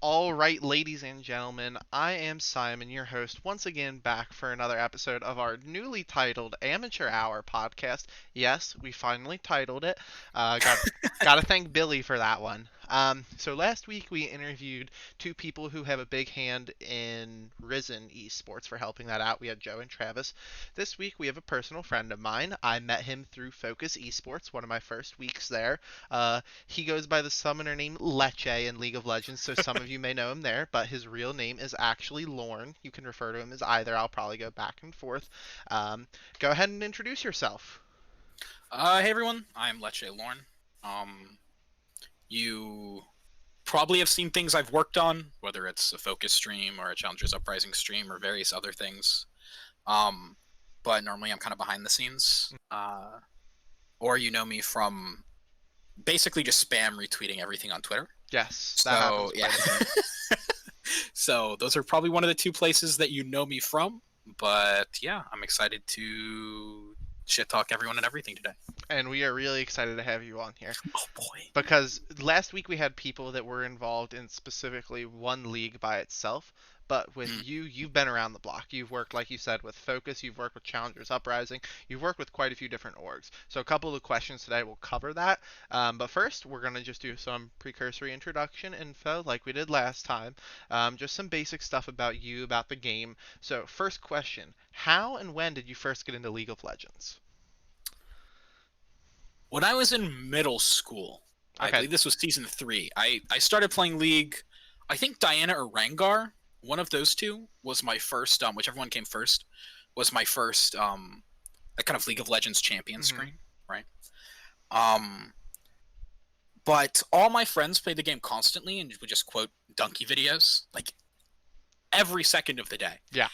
All right, ladies and gentlemen, I am Simon, your host, once again back for another episode of our newly titled Amateur Hour podcast. Yes, we finally titled it. Got to thank Billy for that one. So last week we interviewed two people who have a big hand in Risen Esports for helping that out. We had Joe and Travis. This week we have a personal friend of mine. I met him through Focus Esports, one of my first weeks there. He goes by the summoner name Leche in League of Legends, so some of you may know him there, but his real name is actually Lorne. You can refer to him as either. I'll probably go back and forth. Go ahead and introduce yourself. Hey everyone, I'm Leche Lorne. You probably have seen things I've worked on, whether it's a Focus stream or a Challengers Uprising stream or various other things. But normally I'm kind of behind the scenes. Or you know me from basically just spam retweeting everything on Twitter. Yes, that So happens yeah. quite a bit. So those are probably one of the two places that you know me from. But yeah, I'm excited to shit talk everyone and everything today. And we are really excited to have you on here. Oh boy. Because last week we had people that were involved in specifically one league by itself, but with you, you've been around the block. You've worked, like you said, with Focus, you've worked with Challengers Uprising, you've worked with quite a few different orgs. So a couple of the questions today will cover that. But first, we're going to just do some precursory introduction info like we did last time. Just some basic stuff about you, about the game. So first question, how and when did you first get into League of Legends? When I was in middle school, I Okay. believe this was season 3, I started playing League. I think Diana or Rengar, one of those two, was my first, whichever one came first, was my first, like kind of League of Legends champion hmm screen, right? Um, but all my friends played the game constantly and would just quote Donkey videos, like every second of the day. Yeah.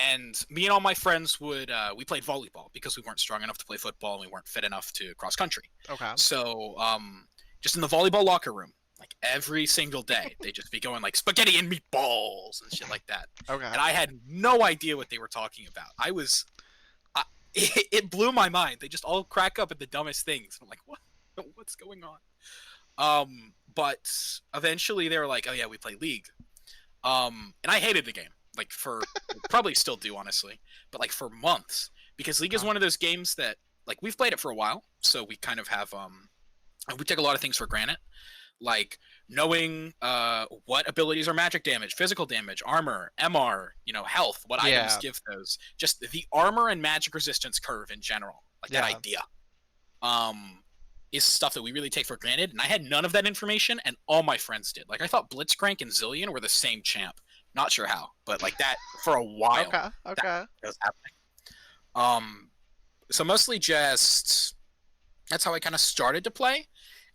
And me and all my friends would we played volleyball because we weren't strong enough to play football and we weren't fit enough to cross country. Okay. So just in the volleyball locker room, like every single day, they'd just be going like spaghetti and meatballs and shit like that. Okay. And I had no idea what they were talking about. It blew my mind. They just all crack up at the dumbest things. I'm like, what? What's going on? But eventually they were like, oh yeah, we play League. And I hated the game, like for probably still do honestly, but like for months because League is one of those games that like we've played it for a while, so we kind of have we take a lot of things for granted, like knowing what abilities are magic damage, physical damage, armor, MR, health, what items Yeah. give those, just the armor and magic resistance curve in general, like that Yeah. idea. Is stuff that we really take for granted, and I had none of that information, and all my friends did. Like I thought Blitzcrank and Zillion were the same champ. Not sure how, but like that for a while. Okay. That Okay. was happening. So mostly just that's how I kind of started to play,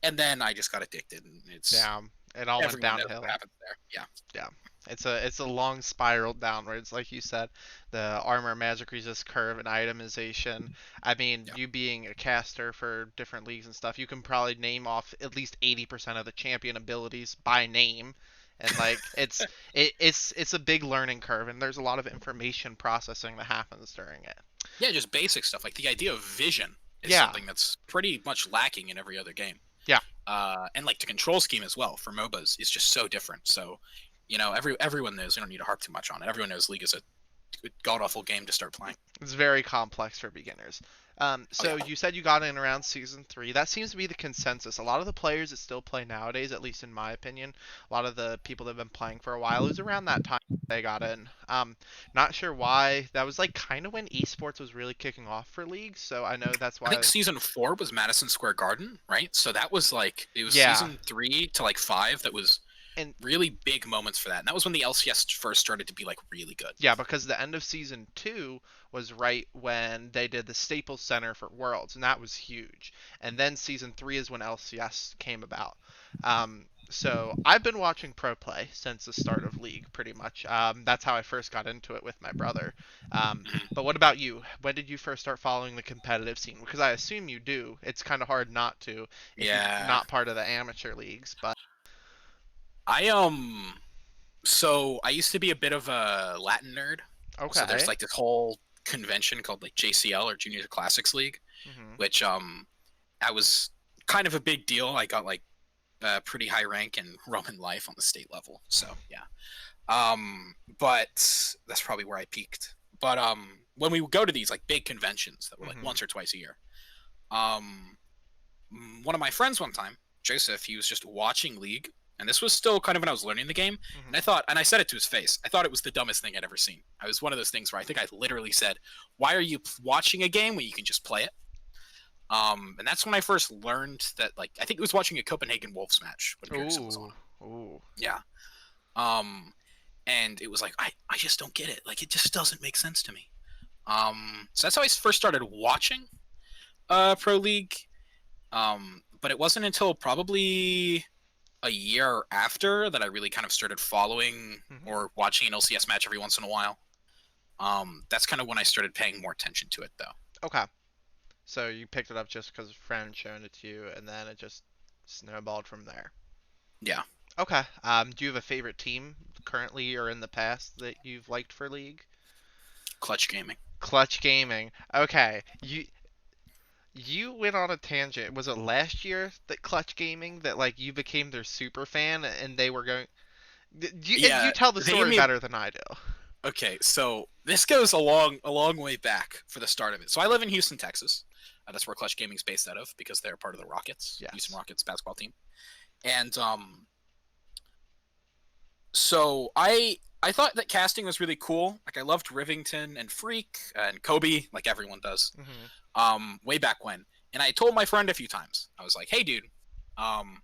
and then I just got addicted, and it's Yeah. It all went everyone knows downhill. what happens there. Yeah. Yeah. It's a long spiral downwards, like you said. The armor, magic resist curve, and itemization. I mean, Yeah. you being a caster for different leagues and stuff, you can probably name off at least 80% of the champion abilities by name. And like it's a big learning curve, and there's a lot of information processing that happens during it. Yeah, just basic stuff. Like the idea of vision is Yeah. something that's pretty much lacking in every other game. Yeah. And like the control scheme as well for MOBAs is just so different. So, everyone knows. We don't need to harp too much on it. Everyone knows League is a god awful game to start playing. It's very complex for beginners. Oh So yeah. you said you got in around season 3. That seems to be the consensus. A lot of the players that still play nowadays, at least in my opinion, a lot of the people that have been playing for a while, it was around that time they got in. Not sure why. That was like kind of when esports was really kicking off for League. So I know that's I think why. season 4 was Madison Square Garden, right? So that was like it was Yeah, season 3 to like 5 that was and really big moments for that. And that was when the LCS first started to be like really good. yeah, because the end of season 2 was right when they did the Staples Center for Worlds, and that was huge. And then season 3 is when LCS came about. So I've been watching pro play since the start of League, pretty much. That's how I first got into it with my brother. Mhm. But what about you? When did you first start following the competitive scene? Because I assume you do. It's kind of hard not to if you're Yeah. not part of the amateur leagues. But I so I used to be a bit of a Latin nerd. So there's okay. like this whole convention called like JCL or Junior Classics League, hmm which I was kind of a big deal. I got like pretty high rank in Roman life on the state level. So yeah. But that's probably where I peaked. But when we would go to these like big conventions that were like Mhm. once or twice a year, um, one of my friends one time, Joseph, he was just watching League, and this was still kind of when I was learning the game, and Mhm. I thought, and I said it to his face, I thought it was the dumbest thing I'd ever seen. I was one of those things where I think I literally said, "Why are you watching a game when you can just play it?" And that's when I first learned that, like, I think it was watching a Copenhagen Wolves match when Pearson was on Ooh. it. Ooh. Yeah. And it was like, I just don't get it. Like, it just doesn't make sense to me. So that's how I first started watching Pro League. But it wasn't until probably a year after that I really kind of started following Mhm. or watching an LCS match every once in a while. That's kind of when I started paying more attention to it, though. Okay. So you picked it up just because a friend showed it to you, and then it just snowballed from there. Yeah, Okay. Do you have a favorite team currently or in the past that you've liked for League? Clutch Gaming. Clutch Gaming. Okay. You went on a tangent. Was it last year that Clutch Gaming that like you became their super fan and they were going? You Yeah, tell the they gave story me. better than I do. Okay, so this goes a long way back for the start of it. So I live in Houston, Texas. That's where Clutch Gaming's based out of because they're part of the Rockets, Houston Yes. Rockets basketball team. And so I thought that casting was really cool. Like I loved Rivington and Freak and Kobe, like everyone does. Mhm. Way back when. And I told my friend a few times. I was like, "Hey, dude, um,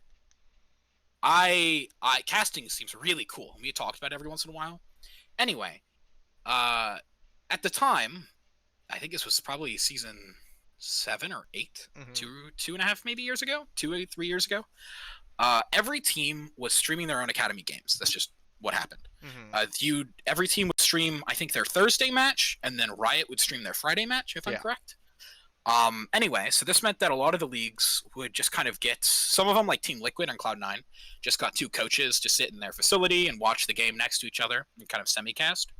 I casting seems really cool." And we talked about it every once in a while. Anyway, uh, at the time, I think this was probably season 7 or 8, Mhm. two and a half maybe years ago, 2 3 years ago. Every team was streaming their own academy games. That's just what happened. Mhm. Every team would stream, I think, their Thursday match, and then Riot would stream their Friday match, if I'm Yeah. correct. Anyway, so this meant that a lot of the leagues would just kind of get some of them, like Team Liquid and Cloud9, just got two coaches to sit in their facility and watch the game next to each other and kind of semi-cast.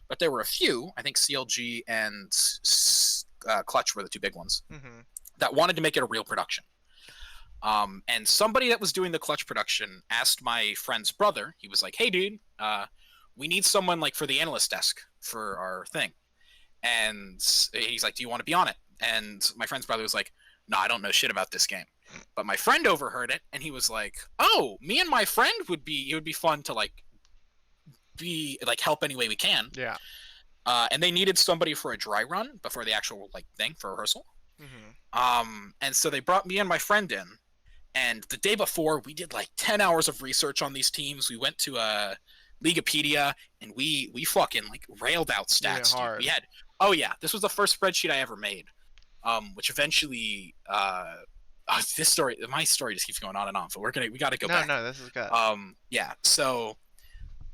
But there were a few, I think CLG and Clutch were the two big ones, Mhm. that wanted to make it a real production. And somebody that was doing the Clutch production asked my friend's brother. He was like, "Hey, dude, we need someone like for the analyst desk for our thing." And he's like, "Do you want to be on it?" And my friend's brother was like, "No, I don't know shit about this game." But my friend overheard it, and he was like, "Oh, me and my friend would be. It would be fun to like be like help any way we can." Yeah. And they needed somebody for a dry run before the actual like thing for rehearsal. Mhm. And so they brought me and my friend in. And the day before, we did like 10 hours of research on these teams. We went to Leaguepedia, and we fucking like railed out You went stats, dude. We hard. had, oh yeah, this was the first spreadsheet I ever made. Which eventually, my story just keeps going on and on. But we got to go No, back. no, this is good. Yeah. So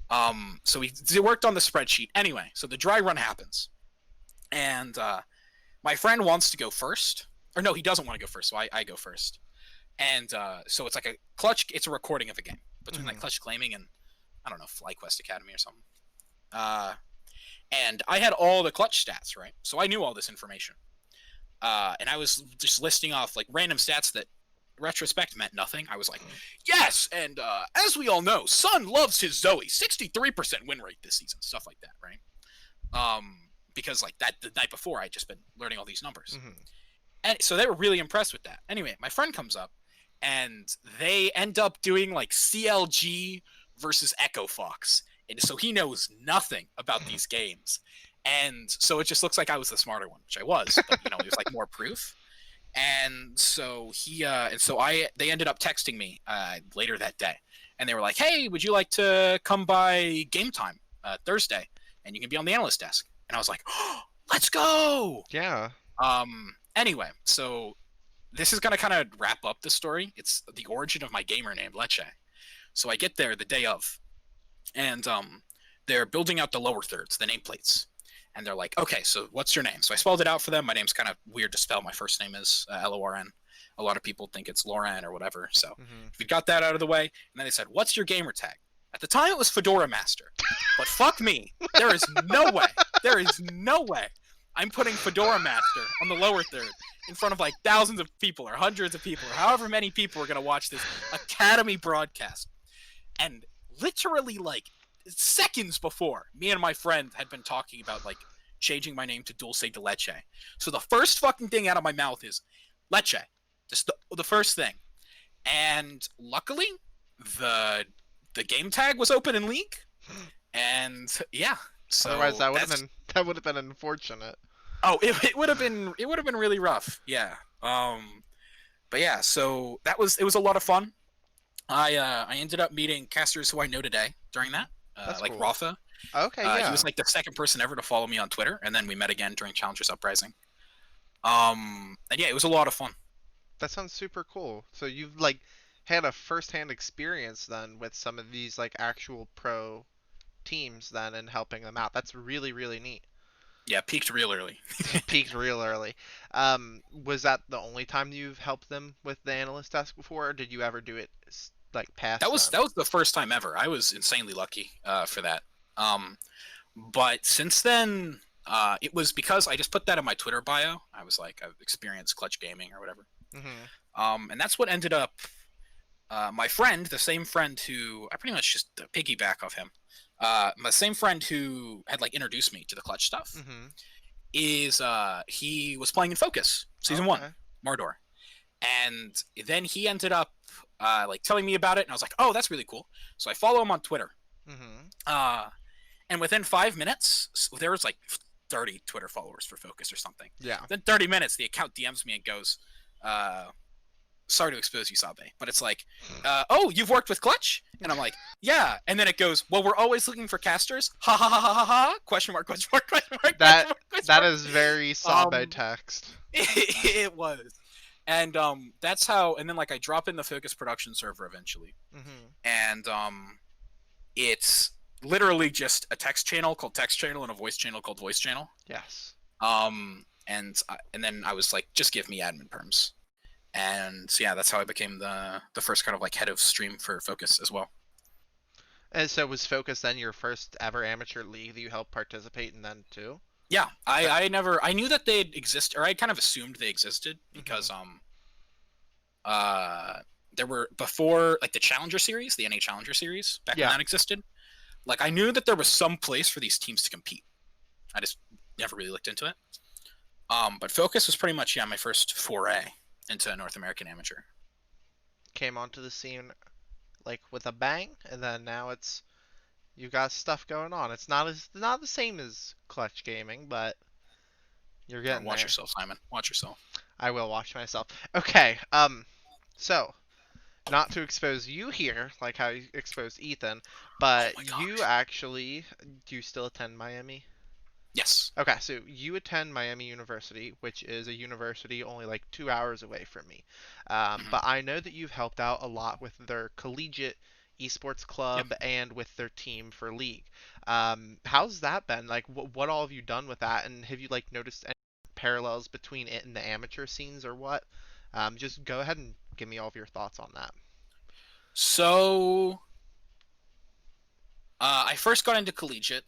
we worked on the spreadsheet anyway. So the dry run happens, and my friend wants to go first, or no, he doesn't want to go first. So I go first. And so it's like a Clutch. It's a recording of a game between like Mhm. Clutch Claiming and I don't know FlyQuest Academy or something. Uh, and I had all the Clutch stats right, so I knew all this information. And I was just listing off like random stats that retrospect meant nothing. I was like, yes, and as we all know, Sun loves his Zoe. 63% win rate this season, stuff like that, right? Because like that the night before, I'd just been learning all these numbers. Mhm. And so they were really impressed with that. Anyway, my friend comes up and they end up doing like CLG versus Echo Fox. And so he knows nothing about these games. And so it just looks like I was the smarter one, which I was, but there's like more proof. And so they ended up texting me later that day. And they were like, "Hey, would you like to come by game time Thursday? And you can be on the analyst desk." And I was like, "Oh, let's go." Yeah. Anyway, so this is gonna kind of wrap up the story. It's the origin of my gamer name, Leche. So I get there the day of, and they're building out the lower thirds, the nameplates, and they're like, "Okay, so what's your name?" So I spelled it out for them. My name's kind of weird to spell. My first name is Lorn. A lot of people think it's Lauren or whatever. So Mhm. we got that out of the way, and then they said, "What's your gamer tag?" At the time, it was Fedora Master, but fuck me, there is no way. There is no way I'm putting Fedora Master on the lower third in front of like thousands of people or hundreds of people or however many people are going to watch this Academy broadcast. And literally like seconds before, me and my friend had been talking about like changing my name to Dulce de Leche. So the first fucking thing out of my mouth is Leche. Just the first thing. And luckily, the game tag was open in League. And yeah, Otherwise, so that's that would have been unfortunate. oh, it would have been really rough. Yeah. But yeah, so it was a lot of fun. I ended up meeting casters who I know today during that. That's Like cool. Rafa. Okay, He yeah. was like the second person ever to follow me on Twitter, and then we met again during Challengers Uprising. And yeah, it was a lot of fun. That sounds super cool. So you've like had a first-hand experience then with some of these like actual pro teams then and helping them out. That's really, really neat. Yeah, peaked real early. Peaked real early. Was that the only time you've helped them with the analyst desk before, or did you ever do it like past then? That was the first time ever. I was insanely lucky for that. But since then, it was because I just put that in my Twitter bio. I was like, I've experienced clutch gaming or whatever. And that's what ended up. My friend, the same friend who I pretty much just piggyback off him. My same friend who had like introduced me to the clutch stuff is he was playing in Focus season 1, Mardor, and then he ended up like telling me about it, and I was like, oh, that's really cool. So I follow him on Twitter. And within 5 minutes, there was like 30 Twitter followers for Focus or something. Yeah. Then 30 minutes, the account DMs me and goes, sorry to expose you, Sabe, but it's like, oh, you've worked with Clutch? And I'm like, yeah. And then it goes, well, we're always looking for casters. Ha ha ha ha ha ha. Question mark, question mark, question mark. That is very Sabe text. It was. And that's how, and then like I drop in the Focus production server eventually. And it's literally just a text channel called text channel and a voice channel called voice channel. Yes. And then I was like, just give me admin perms. And so, yeah, that's how I became the first kind of like head of stream for Focus as well. And so was Focus then your first ever amateur league that you helped participate in then too? Yeah, I knew that they exist, or I kind of assumed they existed because there were before like the Challenger series, the NA Challenger series back when that existed. Like I knew that there was some place for these teams to compete. I just never really looked into it. But Focus was pretty much my first foray into North American amateur. Came onto the scene like with a bang, and then now it's you got stuff going on. It's not the same as Clutch Gaming, but you're getting Watch there. yourself, Simon. Watch yourself. I will watch myself. Okay. So not to expose you here, like how you exposed Ethan, but you actually do you still attend Miami? Yes. Okay, so you attend Miami University, which is a university only like 2 hours away from me. But I know that you've helped out a lot with their collegiate esports club and with their team for league. How's that been? Like, what all have you done with that? And have you like noticed any parallels between it and the amateur scenes or what? Just go ahead and give me all of your thoughts on that. So, I first got into collegiate.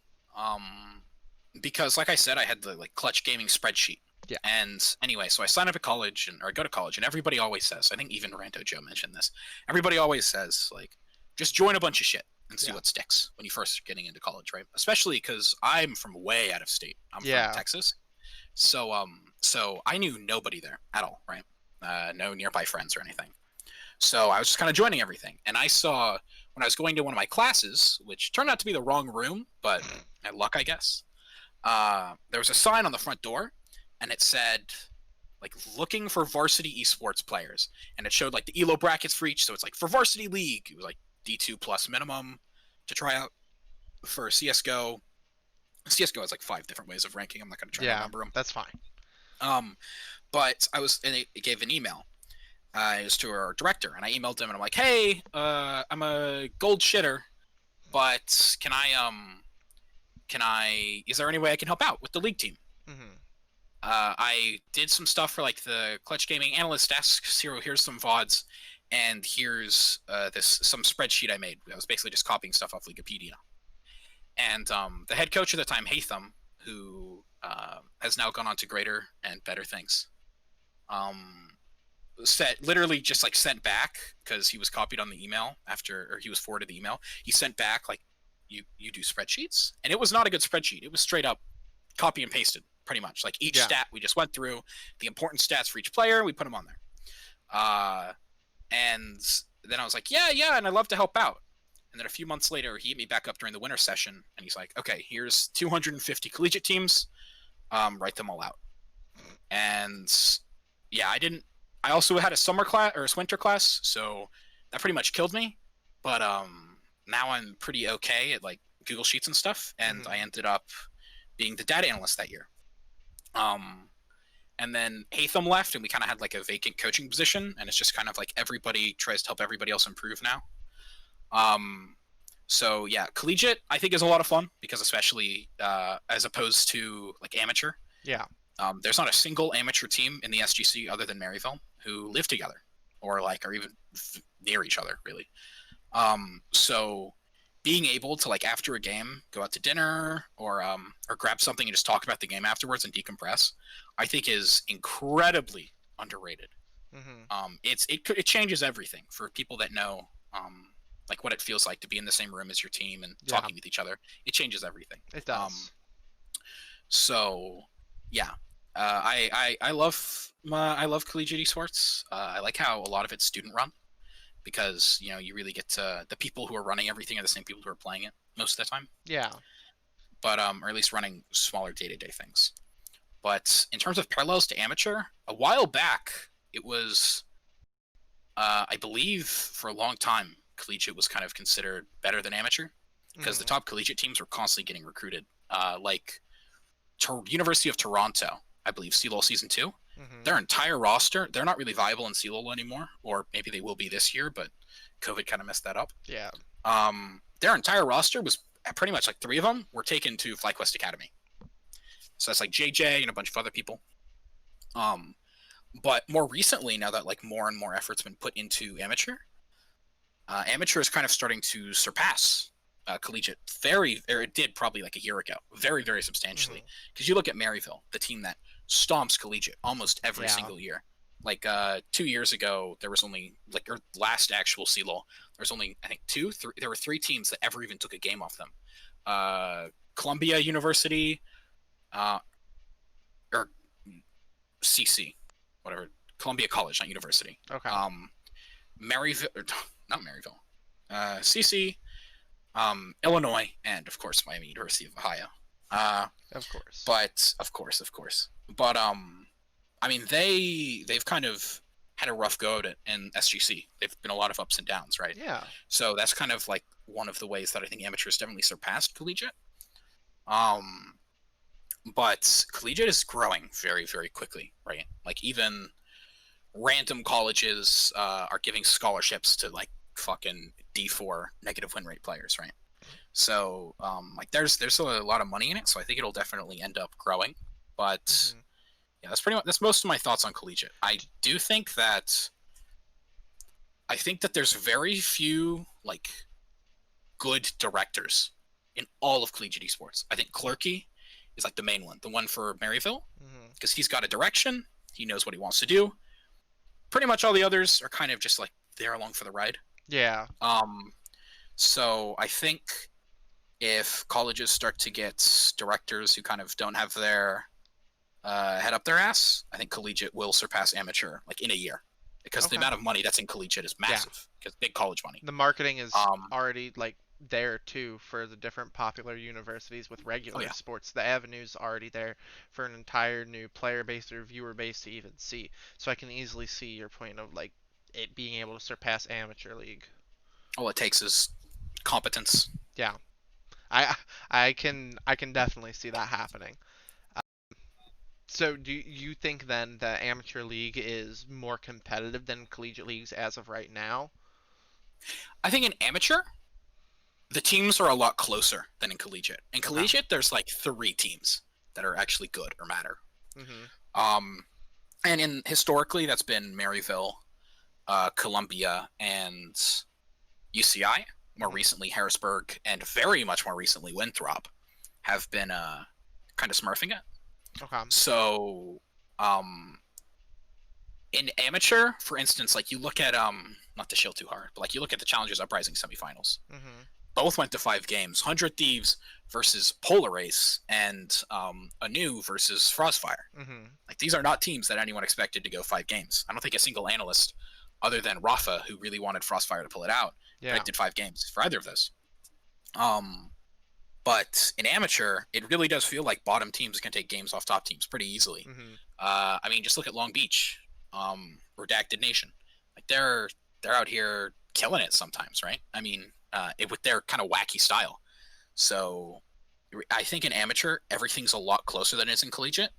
Because like I said, I had the like Clutch Gaming spreadsheet. Yeah. And anyway, so I sign up at college or I go to college, and everybody always says, I think even Ranto Joe mentioned this. Everybody always says like, just join a bunch of shit and see what sticks when you first are getting into college, right? Especially because I'm from way out of state. I'm from Texas, so I knew nobody there at all, right? No nearby friends or anything. So I was just kind of joining everything, and I saw when I was going to one of my classes, which turned out to be the wrong room, but I had luck, I guess. There was a sign on the front door, and it said, like, looking for varsity esports players. And it showed, like, the ELO brackets for each. So it's, like, for varsity league, it was, like, D2 plus minimum to try out. For CSGO, CSGO has, like, 5 different ways of ranking. I'm not going to try to remember them. That's fine. But and it gave an email. It was to our director, and I emailed him, and I'm like, hey, I'm a gold shitter, but is there any way I can help out with the league team? I did some stuff for like the Clutch Gaming analyst desk. Here's some VODs, and here's some spreadsheet I made. I was basically just copying stuff off Wikipedia. And the head coach at the time, Hatham, who has now gone on to greater and better things. Um, literally just like sent back because he was copied on the email after, or he was forwarded the email. He sent back like, you do spreadsheets, and it was not a good spreadsheet. It was straight up copy and pasted, pretty much. Like each Yeah. stat we just went through the important stats for each player, we put them on there. And then I was like, yeah, and I'd love to help out. And then a few months later, he hit me back up during the winter session, and he's like, okay, here's 250 collegiate teams. Write them all out. And yeah, I didn't. I also had a summer class or a winter class, so that pretty much killed me. But now I'm pretty okay at like Google Sheets and stuff, and Mhm. I ended up being the data analyst that year. And then Hatham left, and we kind of had like a vacant coaching position, and it's just kind of like everybody tries to help everybody else improve now. So yeah, collegiate I think is a lot of fun because especially as opposed to like amateur, Yeah. there's not a single amateur team in the SGC other than Maryville who live together or like are even near each other really. So being able to like after a game go out to dinner or grab something and just talk about the game afterwards and decompress, I think is incredibly underrated. Mhm. It changes everything for people that know like what it feels like to be in the same room as your team and Yeah. talking with each other. It changes everything. It does. So yeah, I love collegiate esports. I like how a lot of it's student run because you know you really get to the people who are running everything are the same people who are playing it most of the time, Yeah. but or at least running smaller day to day things. But in terms of parallels to amateur, a while back it was I believe for a long time collegiate was kind of considered better than amateur because the Mhm. top collegiate teams were constantly getting recruited. Like University of Toronto, I believe, CLOL Season 2, Mhm. their entire roster, they're not really viable in CLOL anymore, or maybe they will be this year, but COVID kind of messed that up. Yeah. Their entire roster was pretty much like three of them were taken to FlyQuest Academy. So that's like JJ and a bunch of other people. Um, but more recently, now that like more and more effort's been put into amateur, amateur is kind of starting to surpass collegiate or it did probably like a year ago, very substantially. Mhm. Because you look at Maryville, the team that stomps collegiate almost every Yeah. single year. Like 2 years ago, there was only like or last actual CLOL, there was only I think there were three teams that ever even took a game off them. Columbia University, uh, or CC, whatever, Columbia College, not University. Okay. Maryville, not Maryville, CC, Illinois, and of course Miami University of Ohio. Uh, Of course. but of course. But I mean they've kind of had a rough go at it in SGC. They've been a lot of ups and downs, right? Yeah. So that's kind of like one of the ways that I think amateurs definitely surpassed collegiate. Um, but collegiate is growing very quickly, right? Like even random colleges are giving scholarships to like fucking D4 negative win rate players, right? So like there's a lot of money in it, so I think it'll definitely end up growing. But Mhm. yeah, that's most of my thoughts on collegiate. Do think that I think that there's very few like good directors in all of collegiate esports. I think Clerky is like the main one, the one for Maryville, Mhm. because he's got a direction, he knows what he wants to do. Pretty much all the others are kind of just like they're along for the ride. Yeah. Um, so I think if colleges start to get directors who kind of don't have their head up their ass, I think collegiate will surpass amateur like in a year because the Okay. amount of money that's in collegiate is Yeah. massive because big college money. The marketing is Um, already like there too for the different popular universities with oh regular yeah, sports. The avenue's already there for an entire new player base or viewer base to even see. So I can easily see your point of like it being able to surpass amateur league. all it takes is competence. Yeah. I I can definitely see that happening. Uh, so do you think then the amateur league is more competitive than collegiate leagues as of right now? I think in amateur, the teams are a lot closer than in collegiate. In Okay. collegiate, there's like three teams that are actually good or matter. Mhm. Um, and in historically, that's been Maryville, Columbia, and UCI. More Mhm. recently, Harrisburg, and very much more recently, Winthrop have been kind of smurfing it. Okay. So, um, in amateur, for instance, like you look at not to shield too hard, but like you look at the Challengers Uprising semifinals. Mhm. Both went to 5 games. 100 Thieves versus Polar Race and Anu versus Frostfire. Mhm. Like these are not teams that anyone expected to go 5 games. I don't think a single analyst, other than Rafa, who really wanted Frostfire to pull it out, Yeah. predicted 5 games for either of those. Um, but in amateur, it really does feel like bottom teams can take games off top teams pretty easily. Mhm. I mean, just look at Long Beach, Redacted Nation. Like they're out here killing it sometimes, right? I mean, with their kind of wacky style. So I think in amateur, everything's a lot closer than it is in collegiate.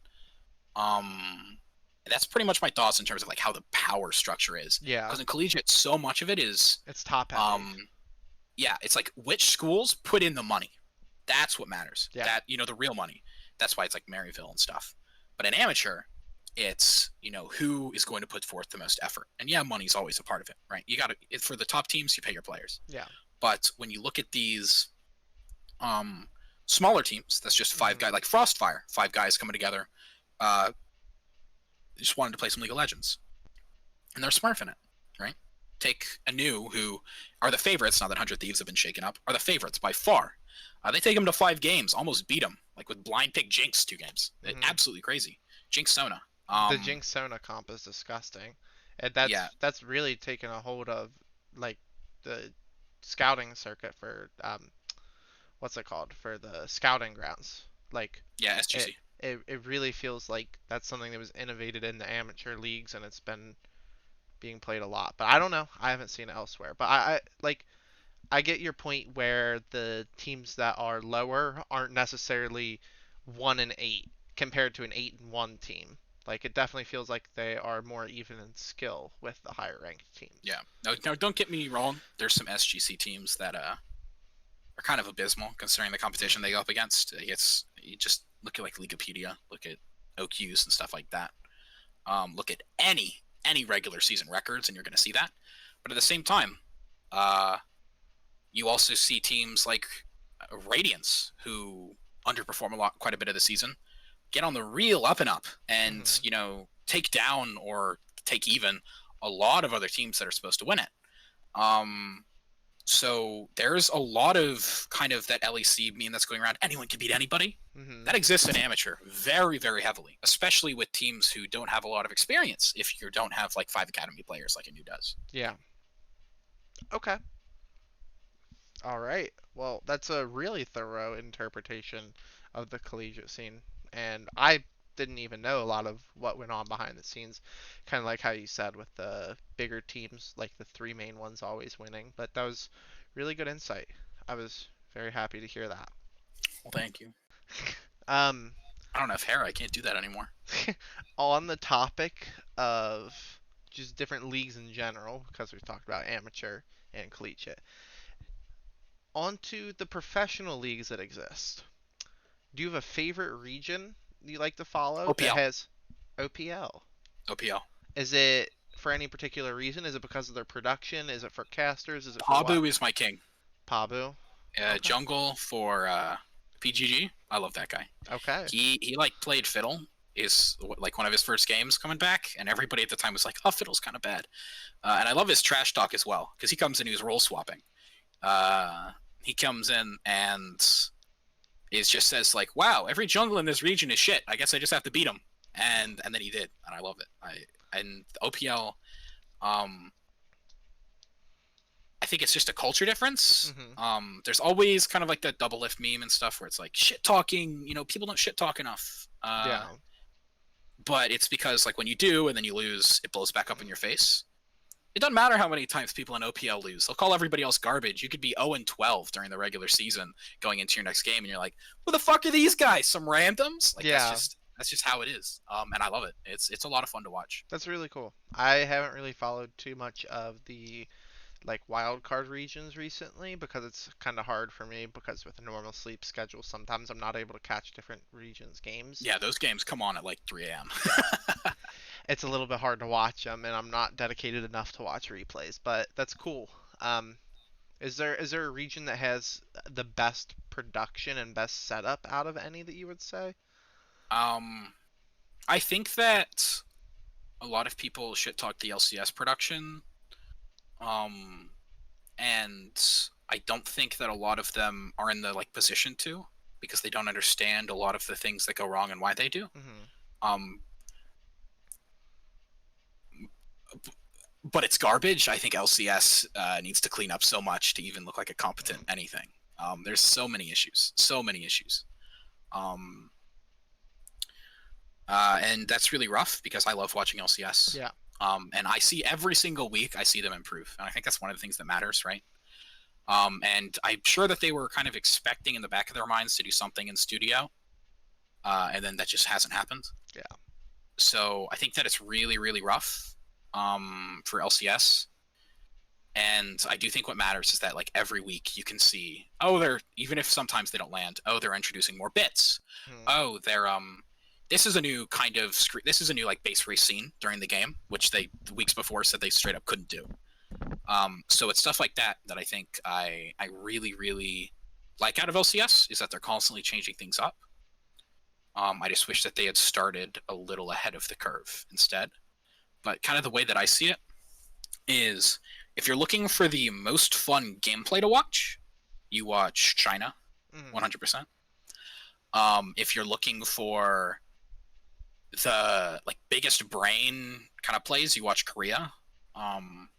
Um, that's pretty much my thoughts in terms of like how the power structure is. Yeah. Because in collegiate, so much of it is, It's top heavy. um, yeah, it's like which schools put in the money. That's what matters. Yeah. That the real money. That's why it's like Maryville and stuff. But in amateur, it's who is going to put forth the most effort. And yeah, money's always a part of it, right? You got to for the top teams, you pay your players. Yeah. But when you look at these um smaller teams, that's just 5 guys, Mhm. like Frostfire, 5 guys coming together. Uh, just wanted to play some League of Legends, and they're smurfing it, right? Take Anu, who are the favorites now that 100 Thieves have been shaken up, are the favorites by far. They take them to 5 games, almost beat them, like with blind pick Jinx 2 games. Mhm. Absolutely crazy. Jinx Sona. The Jinx Sona comp is disgusting, and Yeah, that's really taken a hold of like the scouting circuit for what's it called, for the scouting grounds. Like yeah, it SGC. it really feels like that's something that was innovated in the amateur leagues, and it's been being played a lot. But I don't know. I haven't seen it elsewhere. But I like I get your point where the teams that are lower aren't necessarily 1-8 compared to an 8-1 team. Like it definitely feels like they are more even in skill with the higher ranked teams. Yeah. No, no, don't get me wrong. There's some SGC teams that are kind of abysmal considering the competition they go up against. It's you just look at like Leaguepedia, look at OQs and stuff like that. Look at any regular season records, and you're going to see that. But at the same time, uh, you also see teams like Radiance who underperform quite a bit of the season, get on the real up and up, and Mhm. take down or take even a lot of other teams that are supposed to win it. Um, so there's a lot of kind of that LEC meme that's going around. Anyone can beat anybody. Mhm. That exists in amateur very, very heavily, especially with teams who don't have a lot of experience. If you don't have like 5 academy players like Anu does. Yeah. Okay. All right. Well, that's a really thorough interpretation of the collegiate scene, and I didn't even know a lot of what went on behind the scenes. Kind of like how you said with the bigger teams, like the three main ones always winning. But that was really good insight. I was very happy to hear that. Well, thank you. Um, I don't have hair. I can't do that anymore. on the topic of just different leagues in general, because we've talked about amateur and collegiate, onto the professional leagues that exist. Do you have a favorite region you like to follow that OPL. has OPL? OPL. Is it for any particular reason? Is it because of their production? Is it for casters? Is it for what? Pabu is my king. Pabu. Okay. Jungle for PGG. I love that guy. Okay. He like played fiddle. Is like one of his first games coming back, and everybody at the time was like, "Oh, fiddle's kind of bad." And I love his trash talk as well because he comes in, he's role swapping. He comes in and it just says like, "Wow, every jungle in this region is shit. I guess I just have to beat him." And then he did, and I love it. And OPL, um, I think it's just a culture difference. Mhm. There's always kind of like that double lift meme and stuff where it's like shit talking. People don't shit talk enough. Yeah. But it's because like when you do and then you lose, it blows back up in your face. It doesn't matter how many times people in OPL lose. They'll call everybody else garbage. You could be 0-12 during the regular season going into your next game, and you're like, "Who the fuck are these guys? Some randoms?" Like Yeah. that's just how it is. And I love it. It's a lot of fun to watch. That's really cool. I haven't really followed too much of the like wild card regions recently because it's kind of hard for me because with a normal sleep schedule sometimes I'm not able to catch different regions games. Yeah, those games come on at like 3 a.m. Yeah. It's a little bit hard to watch them and I'm not dedicated enough to watch replays, but that's cool. Um, is there a region that has the best production and best setup out of any that you would say? Um, I think that a lot of people shit talk the LCS production, um, and I don't think that a lot of them are in the like position to, because they don't understand a lot of the things that go wrong and why they do. Hmm. Um, but it's garbage. I think LCS needs to clean up so much to even look like a competent anything. There's so many issues, so many issues. Um, and that's really rough because I love watching LCS. Yeah. And I see every single week, I see them improve. And I think that's one of the things that matters, right? And I'm sure that they were kind of expecting in the back of their minds to do something in studio, and then that just hasn't happened. Yeah. So I think that it's really, really rough for LCS. And I do think what matters is that like every week you can see, oh, they're even if sometimes they don't land, oh, they're introducing more bits. Hmm. Oh, they're this is a new kind of this is a new like base race scene during the game, which they the weeks before said they straight up couldn't do. So it's stuff like that that I think I really really like out of LCS is that they're constantly changing things up. I just wish that they had started a little ahead of the curve instead. But kind of the way that I see it is if you're looking for the most fun gameplay to watch, you watch China, Hmm. 100%. If you're looking for the like biggest brain kind of plays, you watch Korea. Um,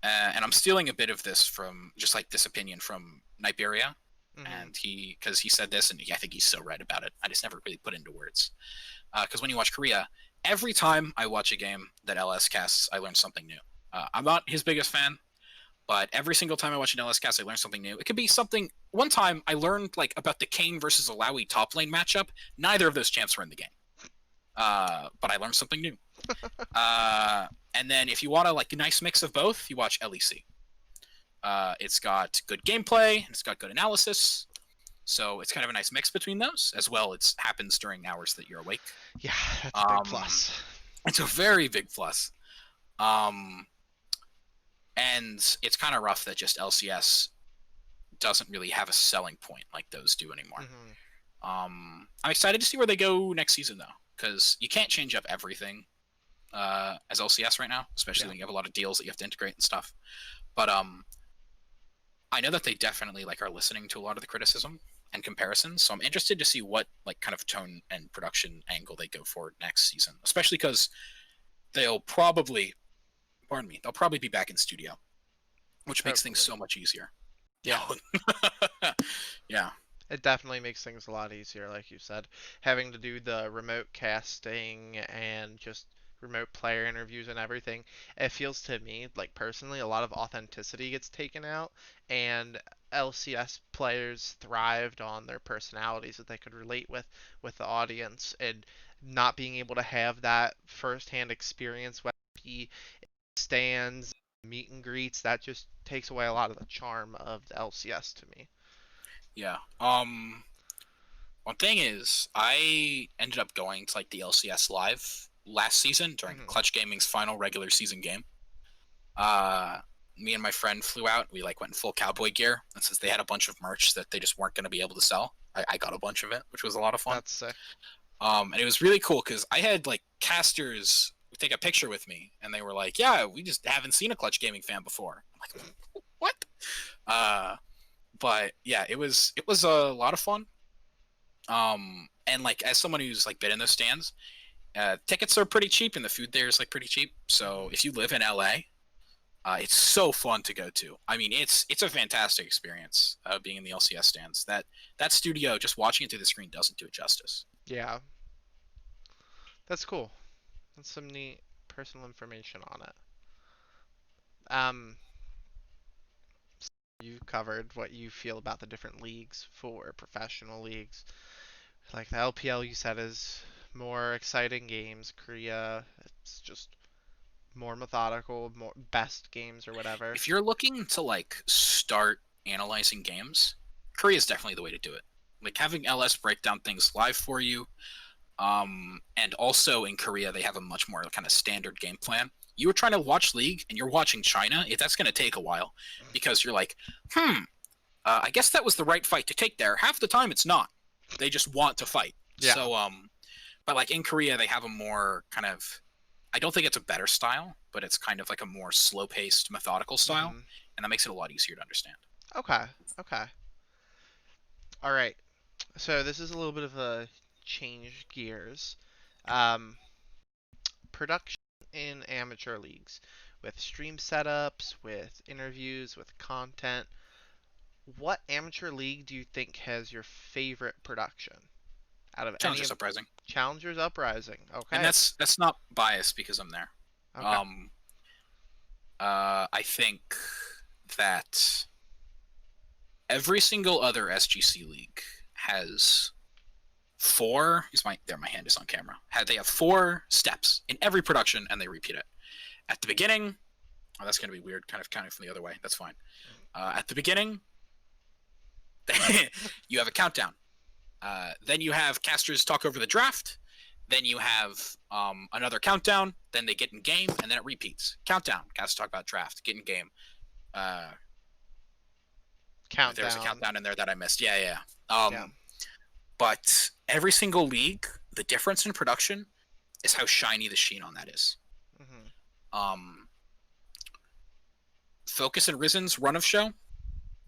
and I'm stealing a bit of this from just like this opinion from Nigeria, Hmm. and because he said this, and I think he's so right about it. I just never really put it into words. Because when you watch Korea, every time I watch a game that LS casts, I learn something new. I'm not his biggest fan, but every single time I watch an LS cast, I learn something new. It could be something. One time I learned like about the Kane versus Alawi top lane matchup. Neither of those champs were in the game, but I learned something new. And then if you want a like a nice mix of both, you watch LEC. It's got good gameplay, and it's got good analysis. So it's kind of a nice mix between those as well. It happens during hours that you're awake. Yeah, that's a big Um, plus. it's a very big plus. Um, and it's kind of rough that just LCS doesn't really have a selling point like those do anymore. Hmm. I'm excited to see where they go next season though, because you can't change up everything as LCS right now, especially Yeah. when you have a lot of deals that you have to integrate and stuff. But I know that they definitely like are listening to a lot of the criticism and comparisons. So I'm interested to see what like kind of tone and production angle they go for next season, especially because they'll probably, pardon me, they'll probably be back in studio, which makes things Hopefully. so much easier. Yeah, Yeah. yeah, It definitely makes things a lot easier, like you said. Having to do the remote casting and just remote player interviews and everything, it feels to me, like personally, a lot of authenticity gets taken out, and LCS players thrived on their personalities that they could relate with the audience, and not being able to have that first-hand experience, whether it be stands, meet and greets, that just takes away a lot of the charm of the LCS to me. yeah. One thing is, I ended up going to like the LCS live last season during Hmm. Clutch Gaming's final regular season game. Uh, Me and my friend flew out. We like went in full cowboy gear, and since they had a bunch of merch that they just weren't going to be able to sell, I got a bunch of it, which was a lot of fun. That's sick. And it was really cool because I had like casters take a picture with me, and they were like, "Yeah, we just haven't seen a Clutch Gaming fan before." I'm like, "What?" Uh, but yeah, it was a lot of fun. And like as someone who's like been in those stands, tickets are pretty cheap, and the food there is like pretty cheap. So Hmm. if you live in LA, it's so fun to go to. I mean, it's a fantastic experience being in the LCS stands. That studio, just watching it through the screen, doesn't do it justice. Yeah, that's cool. That's some neat personal information on it. Um, you covered what you feel about the different leagues for professional leagues. Like the LPL, you said is more exciting games. Korea, it's just more methodical, more best games or whatever. If you're looking to like start analyzing games, Korea is definitely the way to do it. Like having LS break down things live for you, and also in Korea they have a much more kind of standard game plan. You were trying to watch League and you're watching China, that's going to take a while because you're like, I guess that was the right fight to take there. Half the time it's not. They just want to fight. Yeah. So but like in Korea they have a more kind of, I don't think it's a better style, but it's kind of like a more slow-paced, methodical style, Mhm. and that makes it a lot easier to understand. Okay. Okay. All right. So this is a little bit of a change gears. Um, Production in amateur leagues with stream setups, with interviews, with content. What amateur league do you think has your favorite production out of any Challengers of Uprising, Challengers Uprising? and Okay. that's not biased because I'm there. Okay. Um, I think that every single other SGC league has four. Is my there? My hand is on camera. They have four steps in every production, and they repeat it at the beginning. Oh, that's going to be weird. Kind of counting from the other way. That's fine. At the beginning, you have a countdown. Then you have casters talk over the draft. Then you have another countdown. Then they get in game, and then it repeats. Countdown. Casters talk about draft. Get in game. Uh, there was a Countdown. countdown in there that I missed. Yeah, yeah. Yeah. But every single league, the difference in production is how shiny the sheen on that is. Mhm. Um, Focus and Risen's run of show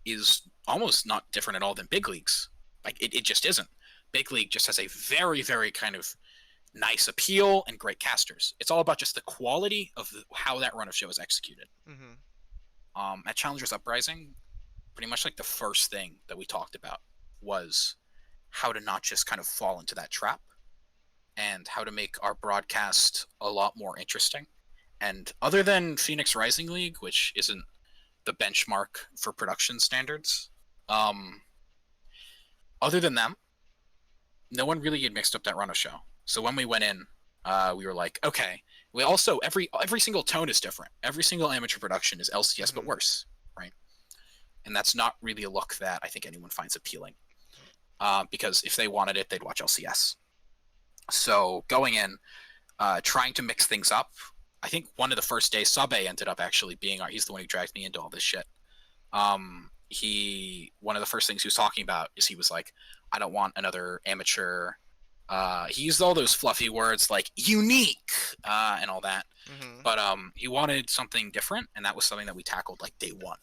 is almost not different at all than big leagues. Like it just isn't. Big league just has a very, very kind of nice appeal and great casters. It's all about just the quality of how that run of show is executed. Mhm. At Challengers Uprising, pretty much like the first thing that we talked about was how to not just kind of fall into that trap and how to make our broadcast a lot more interesting. And other than Phoenix Rising League, which isn't the benchmark for production standards, um, other than them, no one really had mixed up that run of show. So when we went in, we were like, okay. We also every single tone is different. Every single amateur production is LCS but Mhm. worse, right? And that's not really a look that I think anyone finds appealing. Because if they wanted it, they'd watch LCS. So going in, trying to mix things up. I think one of the first days, Sabe ended up actually being he's the one who dragged me into all this shit. He one of the first things he was talking about is he was like, I don't want another amateur. He used all those fluffy words like unique and all that, Mhm. but he wanted something different, and that was something that we tackled like day one.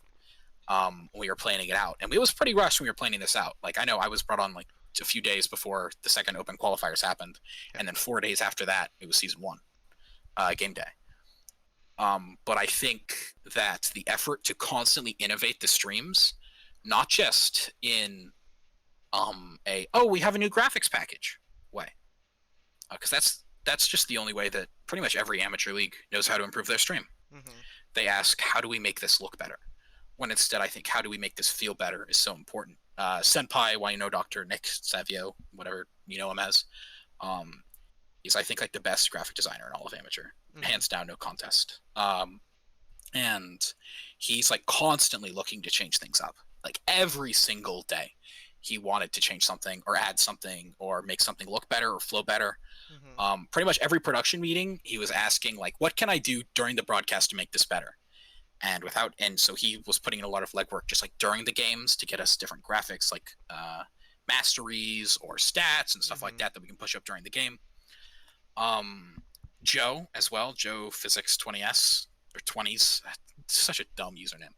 When we were planning it out, and it was pretty rushed when we were planning this out. Like I know I was brought on like a few days before the second open qualifiers happened, Yeah. and then 4 days after that it was season one game day. But I think that the effort to constantly innovate the streams, not just in we have a new graphics package way, because that's just the only way that pretty much every amateur league knows how to improve their stream. Mhm. They ask, how do we make this look better? When instead, I think, how do we make this feel better is so important. Senpai, why you know Dr. Nick Savio, whatever you know him as, um, he's I think like the best graphic designer in all of amateur, Mhm. hands down, no contest. And he's like constantly looking to change things up. Like every single day, he wanted to change something or add something or make something look better or flow better. Mhm. Pretty much every production meeting, he was asking like, "What can I do during the broadcast to make this better?" And so he was putting in a lot of legwork just like during the games to get us different graphics like masteries or stats and stuff like Mhm. that we can push up during the game. Um, Joe as well, Joe Physics 20s or 20s, such a dumb username.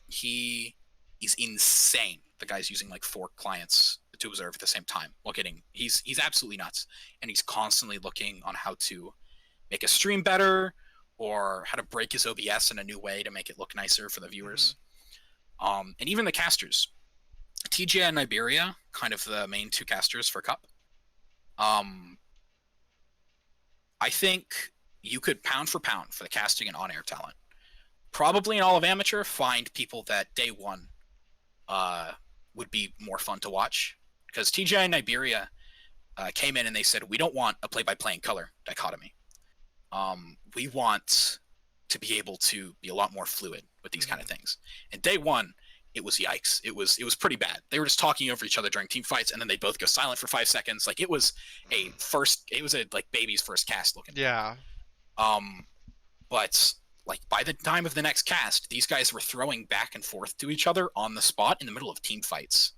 He is insane. The guy's using like four clients to observe at the same time while getting he's absolutely nuts, and he's constantly looking on how to make a stream better or how to break his OBS in a new way to make it look nicer for the Mhm. viewers. And even the casters, TJ and Iberia, kind of the main two casters for Cup. Um, I think you could pound for pound for the casting and on-air talent. Probably in all of amateur, find people that day one uh, would be more fun to watch. Because TJ and Iberia came in and they said, we don't want a play-by-play and color dichotomy. We want to be able to be a lot more fluid with these kind of Mhm. things. And day one, it was yikes. It was pretty bad. They were just talking over each other during team fights, and then they both go silent for 5 seconds. Like it was a like baby's first cast looking thing. Yeah. Um, but like by the time of the next cast, these guys were throwing back and forth to each other on the spot in the middle of team fights.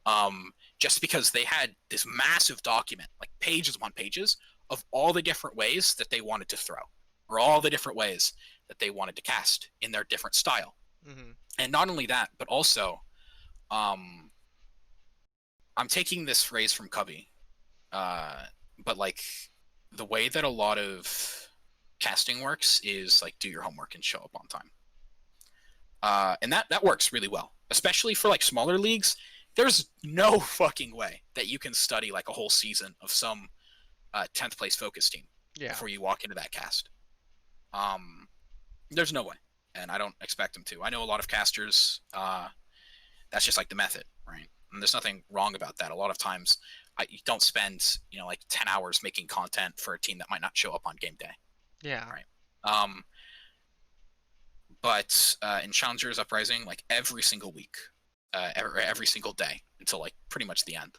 Um, just because they had this massive document, like pages upon pages, of all the different ways that they wanted to throw, or all the different ways that they wanted to cast in their different style. Mhm. And not only that, but also, um, I'm taking this phrase from Cubby, uh, but like the way that a lot of casting works is like do your homework and show up on time. And that works really well, especially for like smaller leagues. There's no fucking way that you can study like a whole season of some 10th place focus team Yeah. before you walk into that cast. Um, there's no way, and I don't expect them to. I know a lot of casters. That's just like the method, right? And there's nothing wrong about that. A lot of times, you don't spend like 10 hours making content for a team that might not show up on game day, Yeah. right? Um, but in Challengers Uprising, like every single week, every single day until like pretty much the end,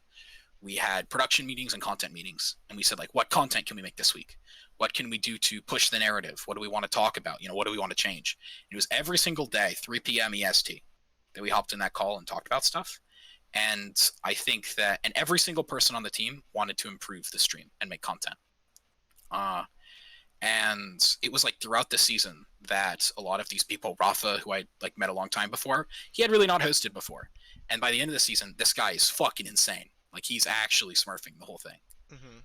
we had production meetings and content meetings, and we said like, what content can we make this week? What can we do to push the narrative? What do we want to talk about? What do we want to change? And it was every single day, 3 p.m. EST, that we hopped in that call and talked about stuff. And I think that, and every single person on the team wanted to improve the stream and make content. And it was like throughout the season that a lot of these people, Rafa, who I like met a long time before, he had really not hosted before. And by the end of the season, this guy is fucking insane. Like he's actually smurfing the whole thing. Mhm.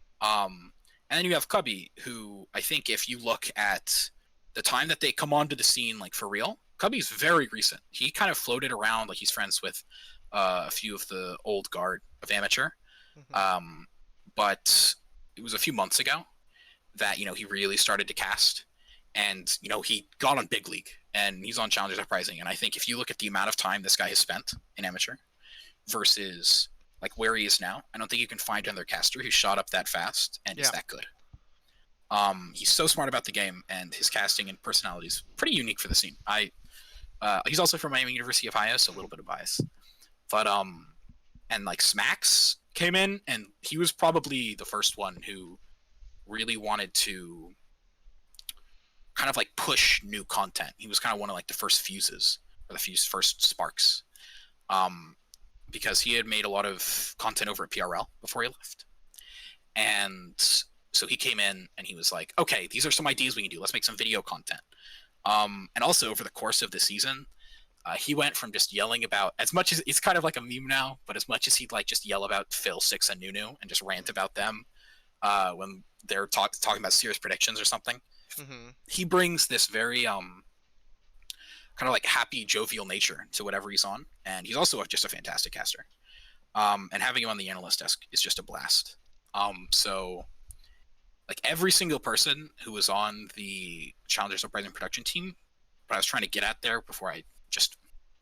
And then you have Cubby, who I think if you look at the time that they come onto the scene, like for real, Cubby's very recent. He kind of floated around, like he's friends with a few of the old guard of amateur. Mhm. But it was a few months ago that he really started to cast, and he got on big league, and he's on Challengers Uprising. And I think if you look at the amount of time this guy has spent in amateur versus like where he is now, I don't think you can find another caster who shot up that fast and is Yeah. that good. He's so smart about the game, and his casting and personality is pretty unique for the scene. He's also from Miami University of Ohio, so a little bit of bias, but and like Smacks came in, and he was probably the first one who really wanted to kind of like push new content. He was kind of one of like the first fuses, or the first sparks, um, because he had made a lot of content over at PRL before he left, and so he came in and he was like, okay, these are some ideas we can do. Let's make some video content. And also over the course of the season, he went from just yelling about, as much as it's kind of like a meme now, but as much as he'd like just yell about Phil, Six, and Nunu and just rant about them when they're talking about serious predictions or something, Mhm. he brings this very kind of like happy, jovial nature to whatever he's on, and he's also just a fantastic caster. And having him on the analyst desk is just a blast. So like every single person who was on the Challengers Uprising production team, but I was trying to get at there before I just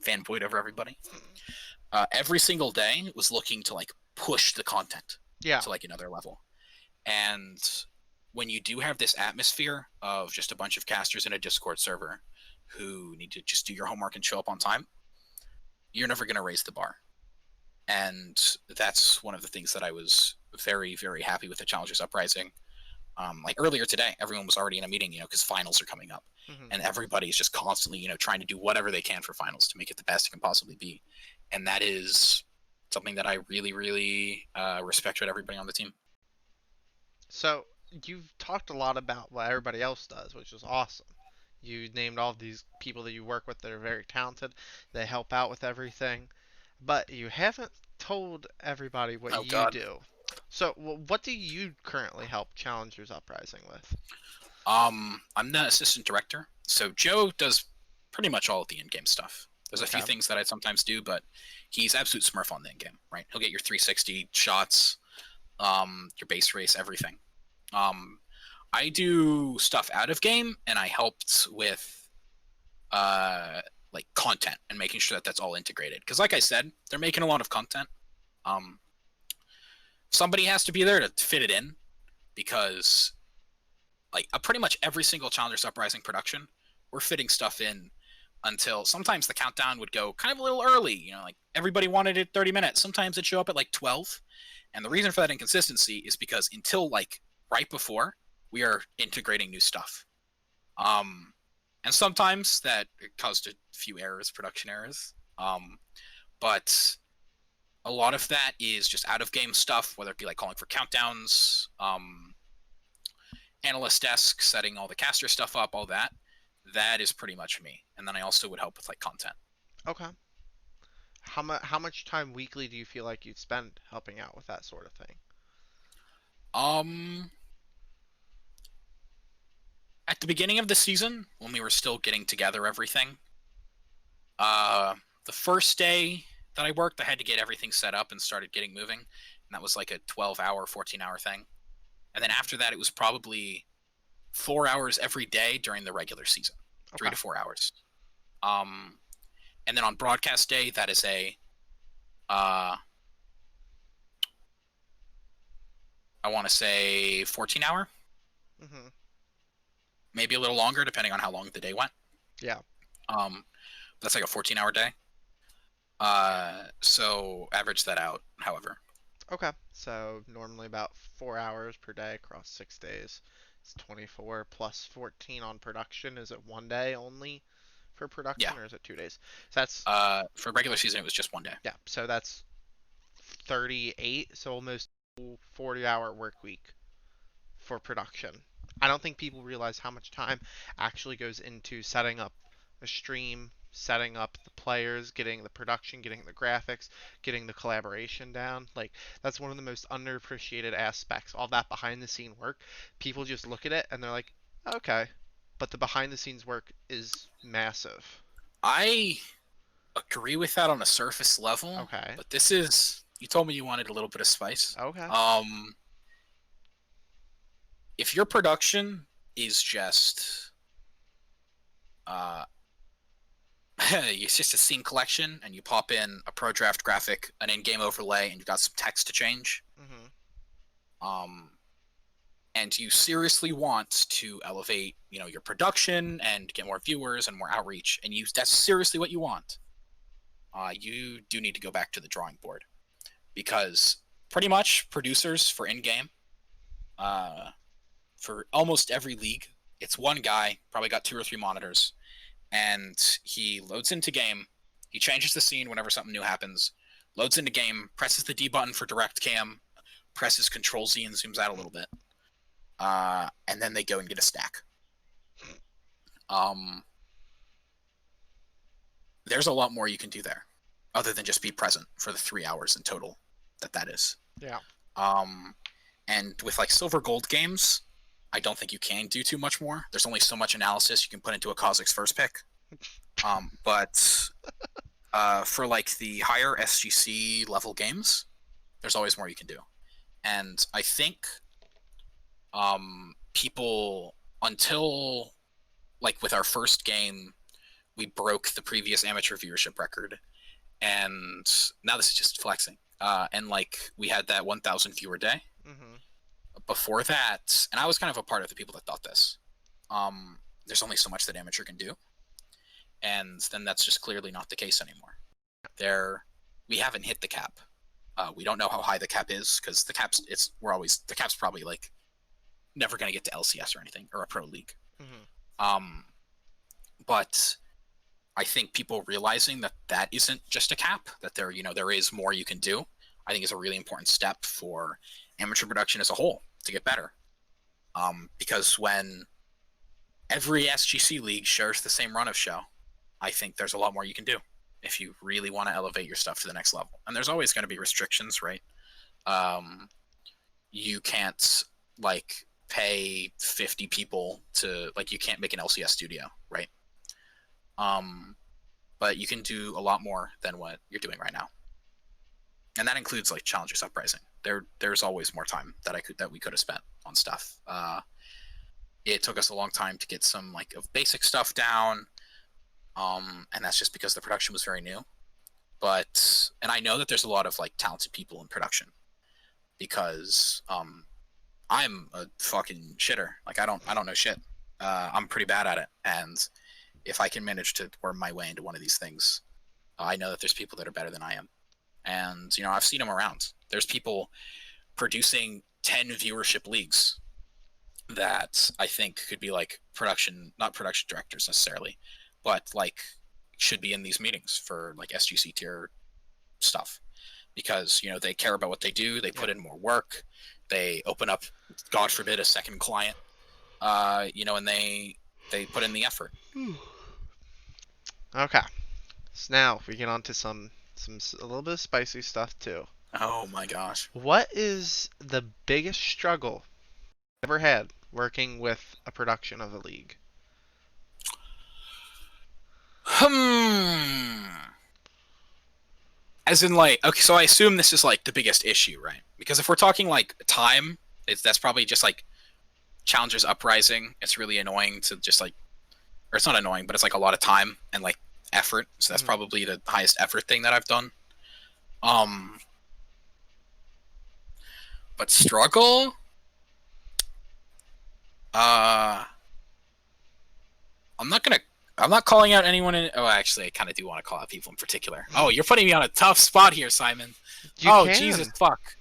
fanboyed over everybody. Every single day was looking to like push the content Yeah. to like another level. And when you do have this atmosphere of just a bunch of casters in a Discord server who need to just do your homework and show up on time, you're never going to raise the bar. And that's one of the things that I was very, very happy with the Challengers Uprising. Like earlier today, everyone was already in a meeting, because finals are coming up, Mhm. and everybody's just constantly, trying to do whatever they can for finals to make it the best it can possibly be. And that is something that I really, really respect with everybody on the team. So you've talked a lot about what everybody else does, which is awesome. You named all of these people that you work with that are very talented. They help out with everything, but you haven't told everybody what Oh you God. do. So, what do you currently help Challengers Uprising with? I'm the assistant director, so Joe does pretty much all of the in-game stuff. There's a few Okay. things that I sometimes do, but he's absolute smurf on the in-game, right? He'll get your 360 shots, your base race, everything. Um, I do stuff out of game, and I helped with like content and making sure that that's all integrated. Because, like I said, they're making a lot of content. Um, somebody has to be there to fit it in, because like pretty much every single Challengers Uprising production, we're fitting stuff in until sometimes the countdown would go kind of a little early. Like everybody wanted it 30 minutes. Sometimes it'd show up at like 12. And the reason for that inconsistency is because until like right before, we are integrating new stuff. And sometimes that caused a few errors, production errors. But a lot of that is just out of game stuff, whether it be like calling for countdowns, analyst desk, setting all the caster stuff up, all that. That is pretty much me. And then I also would help with like content. Okay. How much time weekly do you feel like you'd spend helping out with that sort of thing? Um, at the beginning of the season, when we were still getting together everything, uh, the first day that I worked, I had to get everything set up and started getting moving, and that was like a 12-hour, 14-hour thing. And then after that, it was probably 4 hours every day during the regular season, three Okay. to 4 hours. Um, and then on broadcast day, that is a uh, I want to say 14-hour, Mhm. maybe a little longer depending on how long the day went. Yeah. Um, that's like a 14-hour day. So average that out, however. Okay. So normally about 4 hours per day across 6 days. It's 24 plus 14 on production. Is it one day only for Yeah. production, or is it 2 days? So that's For regular season, it was just one day. yeah. So that's 38. So almost 40-hour work week for production. I don't think people realize how much time actually goes into setting up a stream, setting up the players, getting the production, getting the graphics, getting the collaboration down. Like that's one of the most underappreciated aspects. All that behind the scene work. People just look at it and they're like, "Okay." But the behind the scenes work is massive. I agree with that on a surface level, Okay. but this is you told me you wanted a little bit of spice. Okay. If your production is just uh it's just a scene collection and you pop in a pro draft graphic, an in-game overlay, and you got some text to change, Mhm. um and you seriously want to elevate, your production and get more viewers and more outreach, and that's seriously what you want, you do need to go back to the drawing board, because pretty much producers for in-game, uh, for almost every league, it's one guy, probably got 2 or 3 monitors, and he loads into game, he changes the scene whenever something new happens, loads into game, presses the D button for direct cam, presses Control Z and zooms out a little bit, and then they go and get a stack. Um, there's a lot more you can do there, other than just be present for the 3 hours in total that is. Yeah. Um, and with like silver gold games, I don't think you can do too much more. There's only so much analysis you can put into a Kha'Zix first pick. But for like the higher SGC level games, there's always more you can do. And I think people, until like with our first game, we broke the previous amateur viewership record, and now this is just flexing. And like we had that 1,000 viewer day. Mhm. Before that, and I was kind of a part of the people that thought this. There's only so much that amateur can do, and then that's just clearly not the case anymore. We haven't hit the cap. We don't know how high the cap is, because the cap's probably like never going to get to LCS or anything, or a pro league. Mhm. Um, but I think people realizing that isn't just a cap, that there is more you can do, I think is a really important step for amateur production as a whole to get better. Because when every SGC league shares the same run of show, I think there's a lot more you can do if you really want to elevate your stuff to the next level. And there's always going to be restrictions, right? You can't like pay 50 people to, like, you can't make an LCS studio, right? But you can do a lot more than what you're doing right now, and that includes like Challengers Uprising. There's always more time that we could have spent on stuff. It took us a long time to get some like of basic stuff down, and that's just because the production was very new. And I know that there's a lot of like talented people in production, because I'm a fucking shitter. Like I don't know shit. I'm pretty bad at it, and if I can manage to worm my way into one of these things, I know that there's people that are better than I am, and I've seen them around. There's people producing 10 viewership leagues that I think could be like not production directors necessarily, but like should be in these meetings for like SGC tier stuff. because they care about what they do. They put Yep. in more work. They open up, God forbid, a second client. And they put in the effort. Okay. So now we get on to some a little bit of spicy stuff too. Oh my gosh. What is the biggest struggle you've ever had working with a production of a league? As in, like, okay, so I assume this is like the biggest issue, right? Because if we're talking like time, that's probably just like Challengers Uprising. It's really annoying to just like, or it's not annoying, but it's like a lot of time and like effort. So that's Mhm. probably the highest effort thing that I've done. Um, but struggle, uh, I'm not gonna. I'm not calling out anyone in. Oh, actually, I kind of do want to call out people in particular. Oh, you're putting me on a tough spot here, Simon. You Oh, Jesus, can. fuck.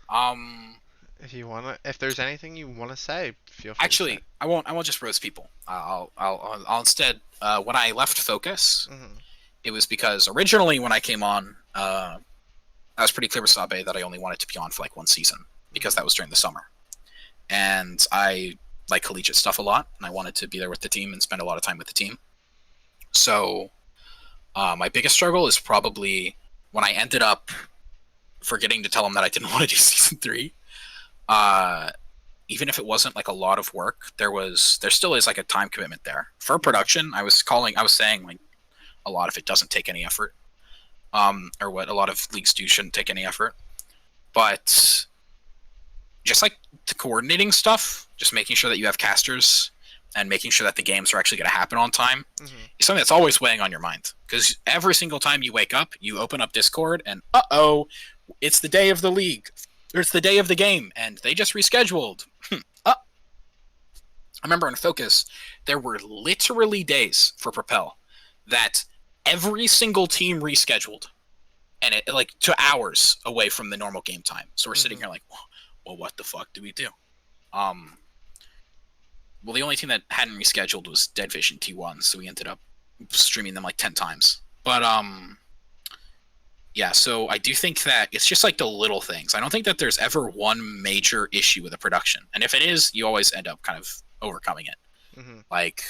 Um, If there's anything you wanna say, feel free to say. Actually, I won't. I won't just roast people. I'll instead. When I left Focus, Mhm. it was because originally when I came on, I was pretty clear with Sabe that I only wanted to be on for like one season because Mhm. that was during the summer, and I like collegiate stuff a lot, and I wanted to be there with the team and spend a lot of time with the team. So my biggest struggle is probably when I ended up forgetting to tell them that I didn't want to do season three. Uh, Even if it wasn't like a lot of work, there still is like a time commitment there for production. I was saying like a lot of it doesn't take any effort, or what a lot of leagues do shouldn't take any effort, but just like the coordinating stuff, just making sure that you have casters and making sure that the games are actually going to happen on time Mhm. is something that's always weighing on your mind, because every single time you wake up, you open up Discord and it's the day of the league, or it's the day of the game, and they just rescheduled. I remember in Focus, there were literally days for Propel that every single team rescheduled, and it like to hours away from the normal game time. So we're sitting Mhm. here like, well, what the fuck do we do? Um, well, the only team that hadn't rescheduled was Dead Vision T1, so we ended up streaming them like 10 times. But yeah, so I do think that it's just like the little things. I don't think that there's ever one major issue with a production, and if it is, you always end up kind of overcoming it. Mhm. Like,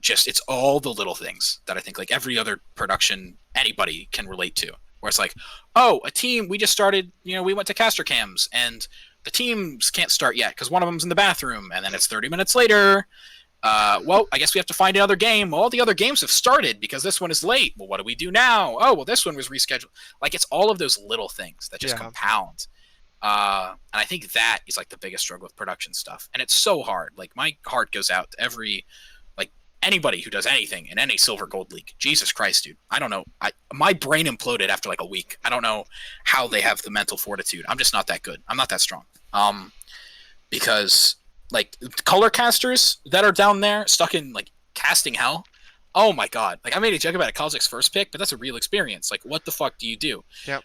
just it's all the little things that I think like every other production anybody can relate to. Where it's like, oh, a team we just started, we went to caster cams and the teams can't start yet because one of them's in the bathroom, and then it's 30 minutes later. Well, I guess we have to find another game. Well, all the other games have started because this one is late. Well, what do we do now? Oh, well, this one was rescheduled. Like, it's all of those little things that just Yeah. compound. And I think that is like the biggest struggle with production stuff. And it's so hard. Like, my heart goes out to like anybody who does anything in any silver gold league. Jesus Christ, dude. I don't know. My brain imploded after like a week. I don't know how they have the mental fortitude. I'm just not that good. I'm not that strong. Because like color casters that are down there stuck in like casting hell. Oh my god! Like, I made a joke about it, Kozik's first pick, but that's a real experience. Like, what the fuck do you do? Yep.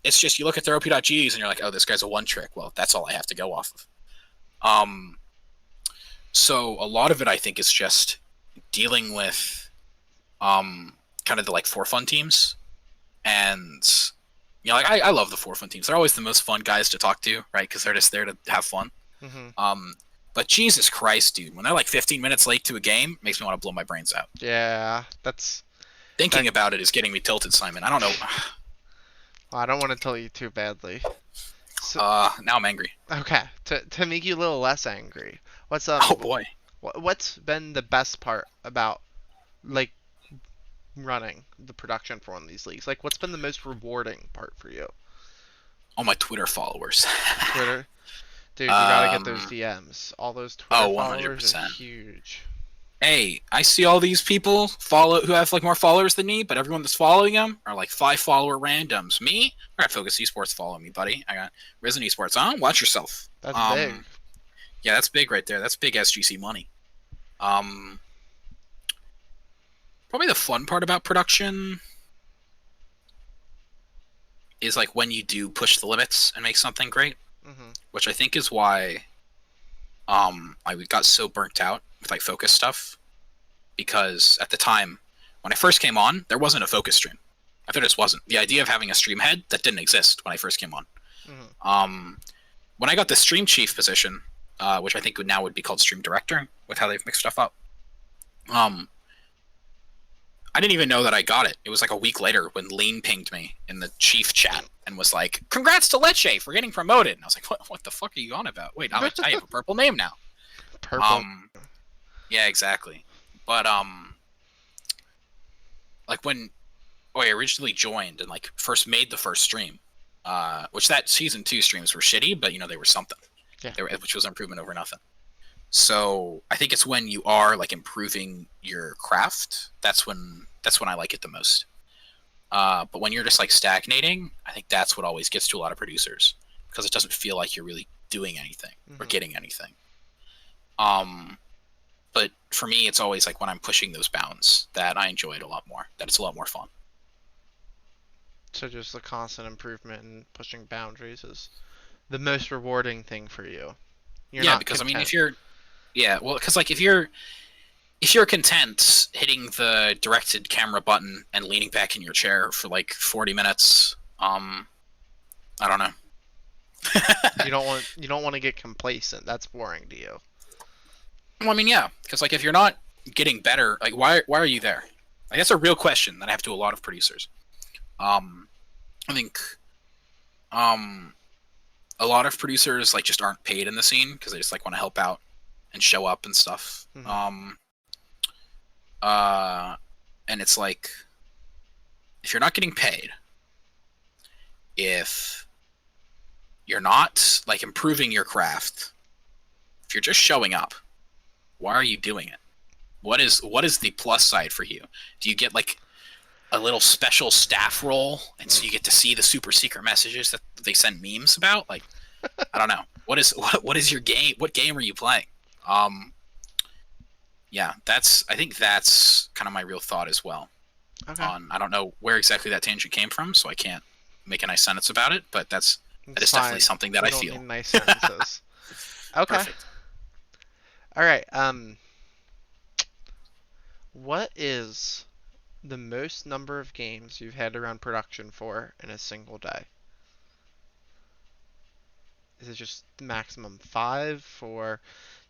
It's just you look at their OP.Gs and you're like, oh, this guy's a one trick. Well, that's all I have to go off of. So a lot of it, I think, is just dealing with kind of the like for fun teams, and like I love the for fun teams. They're always the most fun guys to talk to, right? Because they're just there to have fun. Mhm. But Jesus Christ, dude, when they're like 15 minutes late to a game, it makes me want to blow my brains out. Yeah. That's that. Thinking about it is getting me tilted, Simon. I don't know. Well, I don't want to tell you too badly. So Now I'm angry. okay, to make you a little less angry, Oh boy. what's been the best part about like running the production for one of these leagues? Like, what's been the most rewarding part for you? All my Twitter followers. Twitter, dude, you gotta get those um. DMs. All those Twitter Oh, followers are 100%. huge. Hey, I see all these people who have like more followers than me, but everyone that's following them are like 5 follower randoms. Me, I got Focus Esports following me, buddy. I got Risen Esports on. Watch yourself. That's big. Yeah, that's big right there. That's big SGC money. Um, Probably the fun part about production is like when you do push the limits and make something great, Mhm. which I think is why I got so burnt out with like Focus stuff, because at the time when I first came on, there wasn't a Focus stream. there just wasn't. The idea of having a stream head, that didn't exist when I first came on. Mm-hmm. When I got the stream chief position, which I think now would be called stream director, with how they've mixed stuff up, I didn't even know that I got it. It was like a week later when Lean pinged me in the chief chat and was like, "Congrats to Leche for getting promoted." And I was like, "What the fuck are you on about? Wait, I have a purple name now." Purple. Yeah, exactly. But like when I originally joined and like first made the first stream, which that season 2 streams were shitty, but they were something. Yeah. Which was improvement over nothing. So I think it's when you are like improving your craft, that's when I like it the most. But when you're just like stagnating, I think that's what always gets to a lot of producers, because it doesn't feel like you're really doing anything or getting anything. But for me, it's always like when I'm pushing those bounds that I enjoy it a lot more. That it's a lot more fun. So just the constant improvement and pushing boundaries is the most rewarding thing for you. You're not because content. I mean, because like if you're content hitting the directed camera button and leaning back in your chair for like 40 minutes, I don't know. you don't want to get complacent. That's boring to you. Well, I mean, yeah, because like if you're not getting better, like why are you there? Like that's a real question that I have to a lot of producers. I think a lot of producers like just aren't paid in the scene because they just like want to help out and show up and stuff. Mm-hmm. And it's like if you're not getting paid, if you're not like improving your craft, if you're just showing up, why are you doing it? What is the plus side for you? Do you get like a little special staff role, and so you get to see the super secret messages that they send memes about? Like, I don't know. What is your game? What game are you playing? Yeah, I think that's kind of my real thought as well. Okay. I don't know where exactly that tangent came from, so I can't make a nice sentence about it, but that is definitely something that I feel. Need nice sentences. Okay. Perfect. All right. What is the most number of games you've had to run production for in a single day? Is it just the maximum 5 for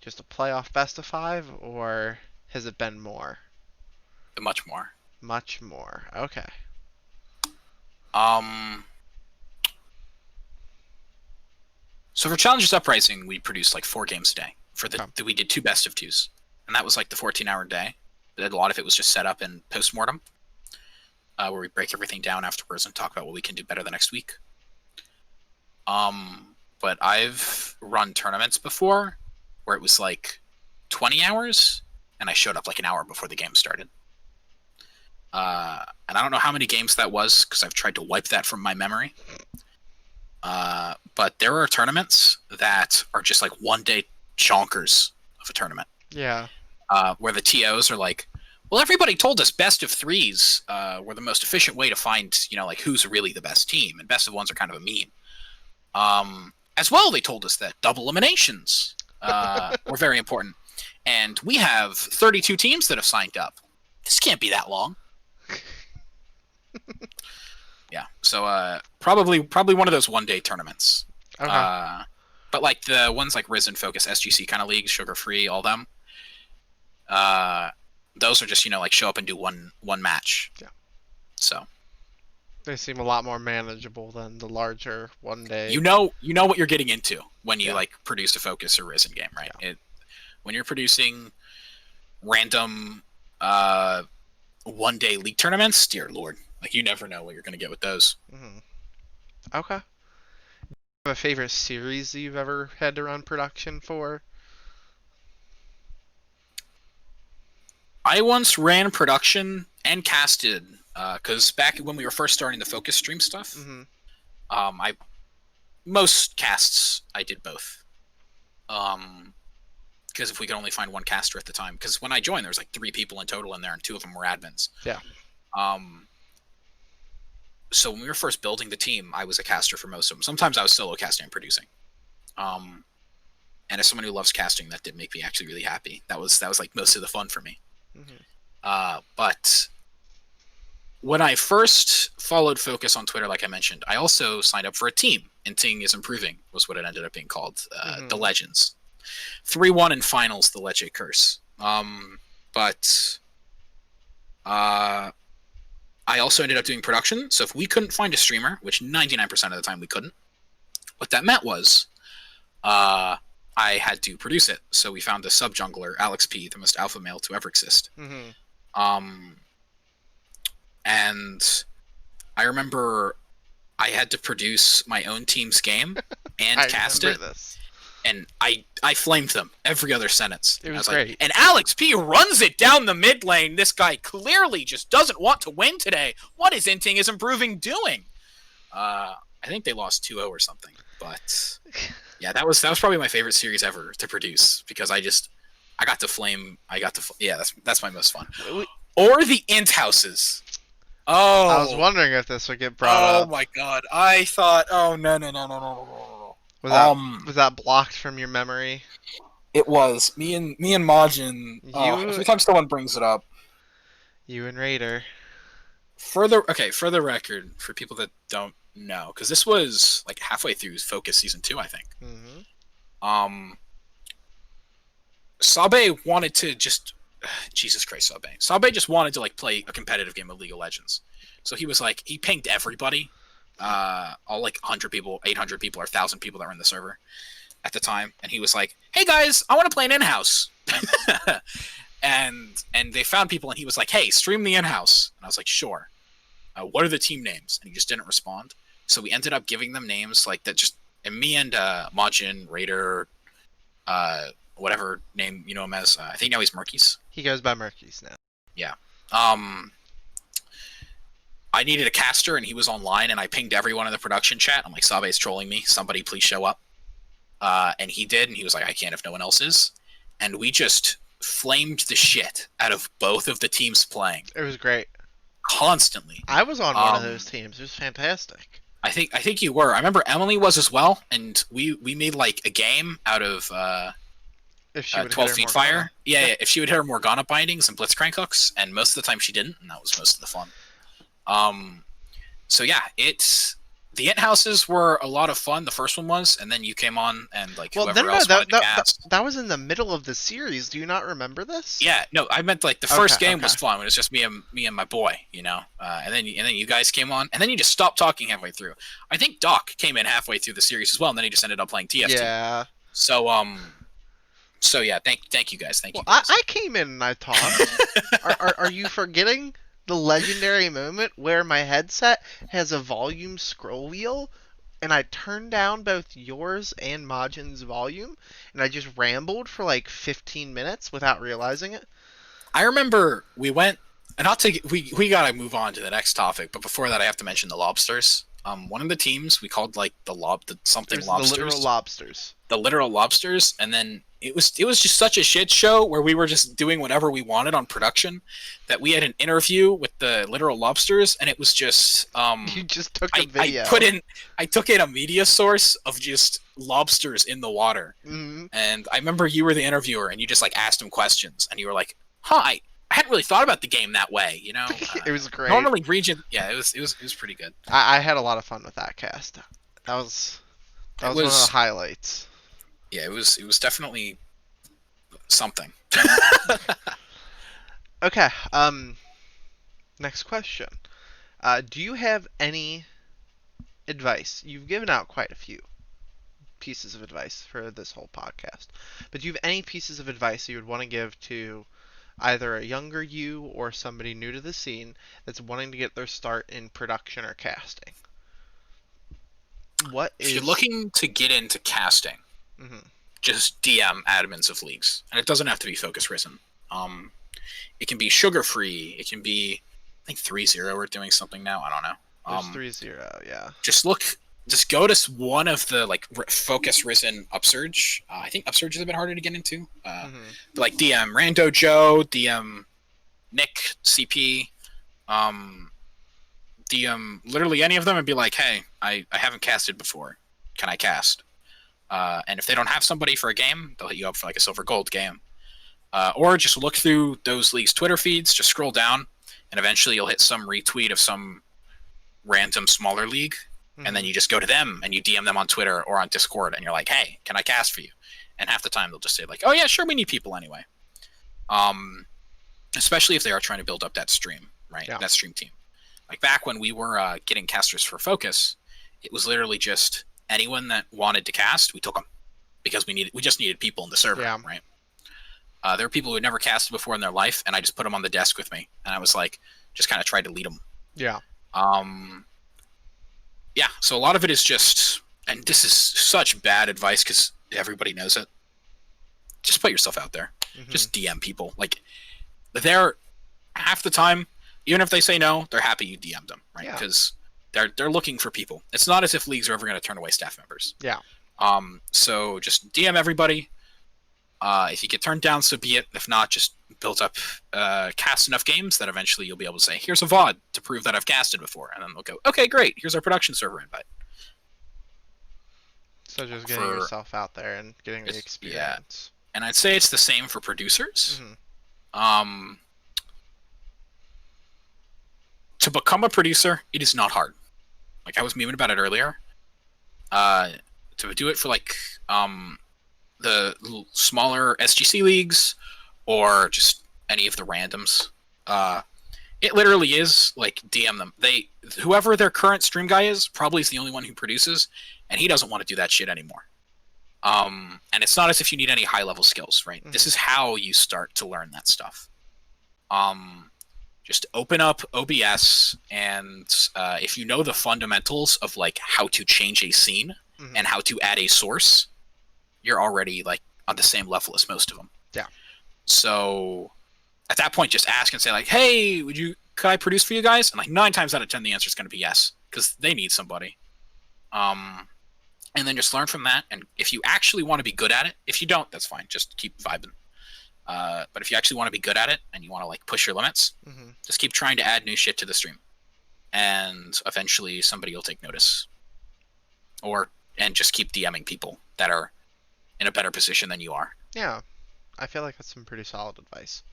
just a playoff best of 5, or has it been more? Much more. Much more. Okay. So for Challengers Uprising, we produced like 4 games a day. We did 2 best of 2s, and that was like the 14-hour day. A lot of it was just set up in postmortem, where we break everything down afterwards and talk about what we can do better the next week. But I've run tournaments before where it was like 20 hours, and I showed up like an hour before the game started. And I don't know how many games that was because I've tried to wipe that from my memory. But there are tournaments that are just like one-day chonkers of a tournament. Yeah. Where the TOs are like, well, everybody told us best of 3s were the most efficient way to find, like who's really the best team, and best of 1s are kind of a meme. As well, they told us that double eliminations were very important, and we have 32 teams that have signed up. This can't be that long. Yeah, so probably one of those one-day tournaments. Okay. But like the ones like Risen, Focus, SGC kind of leagues, Sugar Free, all them. Those are just like show up and do one match. Yeah. So they seem a lot more manageable than the larger one day. You know what you're getting into when you like produce a Focus or Risen game, right? Yeah. When you're producing random one-day league tournaments, dear lord, like you never know what you're going to get with those. Mm-hmm. Okay. Do you have a favorite series that you've ever had to run production for? I once ran production and casted because back when we were first starting the Focus stream stuff, most casts I did both. Because if we could only find one caster at the time, because when I joined there was like 3 people in total in there and 2 of them were admins. Yeah. So when we were first building the team, I was a caster for most of them. Sometimes I was solo casting and producing. And as someone who loves casting, that did make me actually really happy. That was like most of the fun for me. Mm-hmm. But when I first followed Focus on Twitter, like I mentioned, I also signed up for a team. Inting is Improving was what it ended up being called. The Hmm. Legends. 3-1 in finals, the Leche curse. But uh, I also ended up doing production. So if we couldn't find a streamer, which 99% of the time we couldn't, what that meant was uh, I had to produce it. So we found a sub jungler, Alex P, the most alpha male to ever exist. Hmm. Um, and I remember I had to produce my own team's game and I cast remember it, this. and I flamed them every other sentence. It And I was was like, great. and Alex P runs it down the mid lane. This guy clearly just doesn't want to win today. What is Inting is Improving doing? I think they lost 2-0 or something. But yeah, that was probably my favorite series ever to produce because I got to flame. Yeah, that's my most fun. Or the int houses. I was Oh, wondering if this would get brought oh up. my god! I thought, oh no no no no no no no Was no. that was that blocked from your memory? It was me and Majin. You Every time someone brings it up, you and Raider. for the record, for people that don't know, because this was like halfway through Focus season 2, I think. Hmm. Um, Sabe wanted to just, Jesus Christ, Sabe just wanted to like play a competitive game of League of Legends. So he was like, he pinged everybody, all like 100 people, 800 people, or 1,000 people that were in the server at the time, and he was like, "Hey guys, I want to play an in-house." and they found people, and he was like, "Hey, stream the in-house," and I was like, "Sure." What are the team names? And he just didn't respond. So we ended up giving them names like that. Just and me and Majin, Raider, whatever name you know him as. I think now he's Murkies. He goes by Murky's now. Yeah. Um, I needed a caster, and he was online, and I pinged everyone in the production chat. I'm like, Sabe's trolling me. Somebody please show up. And he did, and he was like, I can't if no one else is. And we just flamed the shit out of both of the teams playing It was great. constantly. I was on one of those teams. It was fantastic. I think you were. I remember Emily was as well, and we made like a game out of If she would hit 12 her feet Morgana. fire. Yeah, if she would hit her Morgana bindings and Blitzcrank hooks, and most of the time she didn't, and that was most of the fun. So yeah, the int houses were a lot of fun. The first one was, and then you came on, and like Well, whoever no, else wanted to that cast. that was in the middle of the series. Do you not remember this? Yeah, no, I meant like the Okay, first game okay. was fun. It was just me and my boy, you know. And then you guys came on, and then you just stopped talking halfway through. I think Doc came in halfway through the series as well, and then he just ended up playing TFT. Yeah. So yeah, thank you guys, thank Well, you guys. I came in and I talked. Are you forgetting the legendary moment where my headset has a volume scroll wheel and I turned down both yours and Majin's volume and I just rambled for like 15 minutes without realizing it? I remember we went, and we gotta move on to the next topic, but before that, I have to mention the lobsters. One of the teams we called like the something There's the literal lobsters, lobsters. the literal lobsters, and then it was just such a shit show where we were just doing whatever we wanted on production that we had an interview with the literal lobsters, and it was just You just took a I video. I took in a media source of just lobsters in the water, Hmm. and I remember you were the interviewer, and you just like asked him questions, and you were like, "Huh, I hadn't really thought about the game that way, you know." It was great. Normally, region, yeah, it was pretty good. I had a lot of fun with that cast. That was It one of the was highlights. yeah, it was definitely something. Okay. Next question. Do you have any advice? You've given out quite a few pieces of advice for this whole podcast, but do you have any pieces of advice you would want to give to either a younger you or somebody new to the scene that's wanting to get their start in production or casting? What If is? you're looking to get into casting, Mhm. just DM admins of leagues, and it doesn't have to be focus risen. It can be sugar free. It can be, I think 3-0 we're doing something now. I don't know. There's 3-0. Yeah. Just go to one of the like focus risen upsurge. I think upsurge is a bit harder to get into. Mhm. But like DM Rando Joe, DM Nick CP, DM literally any of them, and be like, hey, I haven't casted before. Can I cast? And if they don't have somebody for a game, they'll hit you up for like a silver gold game. Or just look through those leagues' Twitter feeds. Just scroll down, and eventually you'll hit some retweet of some random smaller league, and then you just go to them and you DM them on Twitter or on Discord, and you're like, "Hey, can I cast for you?" And half the time they'll just say like, "Oh yeah, sure, we need people anyway." Especially if they are trying to build up that stream, right? Yeah. That stream team. Like back when we were getting casters for Focus, it was literally just anyone that wanted to cast, we took them because we just needed people in the server, Yeah. right? There were people who had never casted before in their life, and I just put them on the desk with me, and I was like, just kind of tried to lead them. Yeah. Yeah. So a lot of it is just, and this is such bad advice because everybody knows it. Just put yourself out there. Just DM people. Like, they're half the time, even if they say no, they're happy you DM'd them, right? Because they're looking for people. It's not as if leagues are ever going to turn away staff members. Yeah. So just DM everybody. If you get turned down, so be it. If not, just build up, cast enough games that eventually you'll be able to say, "Here's a VOD to prove that I've casted before," and then they'll go, "Okay, great. Here's our production server invite." So just getting yourself out there and getting the experience. Yeah. And I'd say it's the same for producers. To become a producer, it is not hard. Like I was memeing about it earlier. To do it for like the smaller SGC leagues or just any of the randoms, it literally is like DM them. Whoever their current stream guy is probably is the only one who produces, and he doesn't want to do that shit anymore. And it's not as if you need any high level skills, right? This is how you start to learn that stuff. Just open up OBS, and if you know the fundamentals of like how to change a scene and how to add a source, you're already like on the same level as most of them. Yeah. So at that point, just ask and say like, "Hey, could I produce for you guys?" And like 9 times out of 10, the answer is going to be yes, because they need somebody. And then just learn from that. And if you actually want to be good at it, if you don't, that's fine. Just keep vibing. But if you actually want to be good at it and you want to like push your limits, just keep trying to add new shit to the stream, and eventually somebody will take notice. And just keep DMing people that are in a better position than you are. Yeah, I feel like that's some pretty solid advice.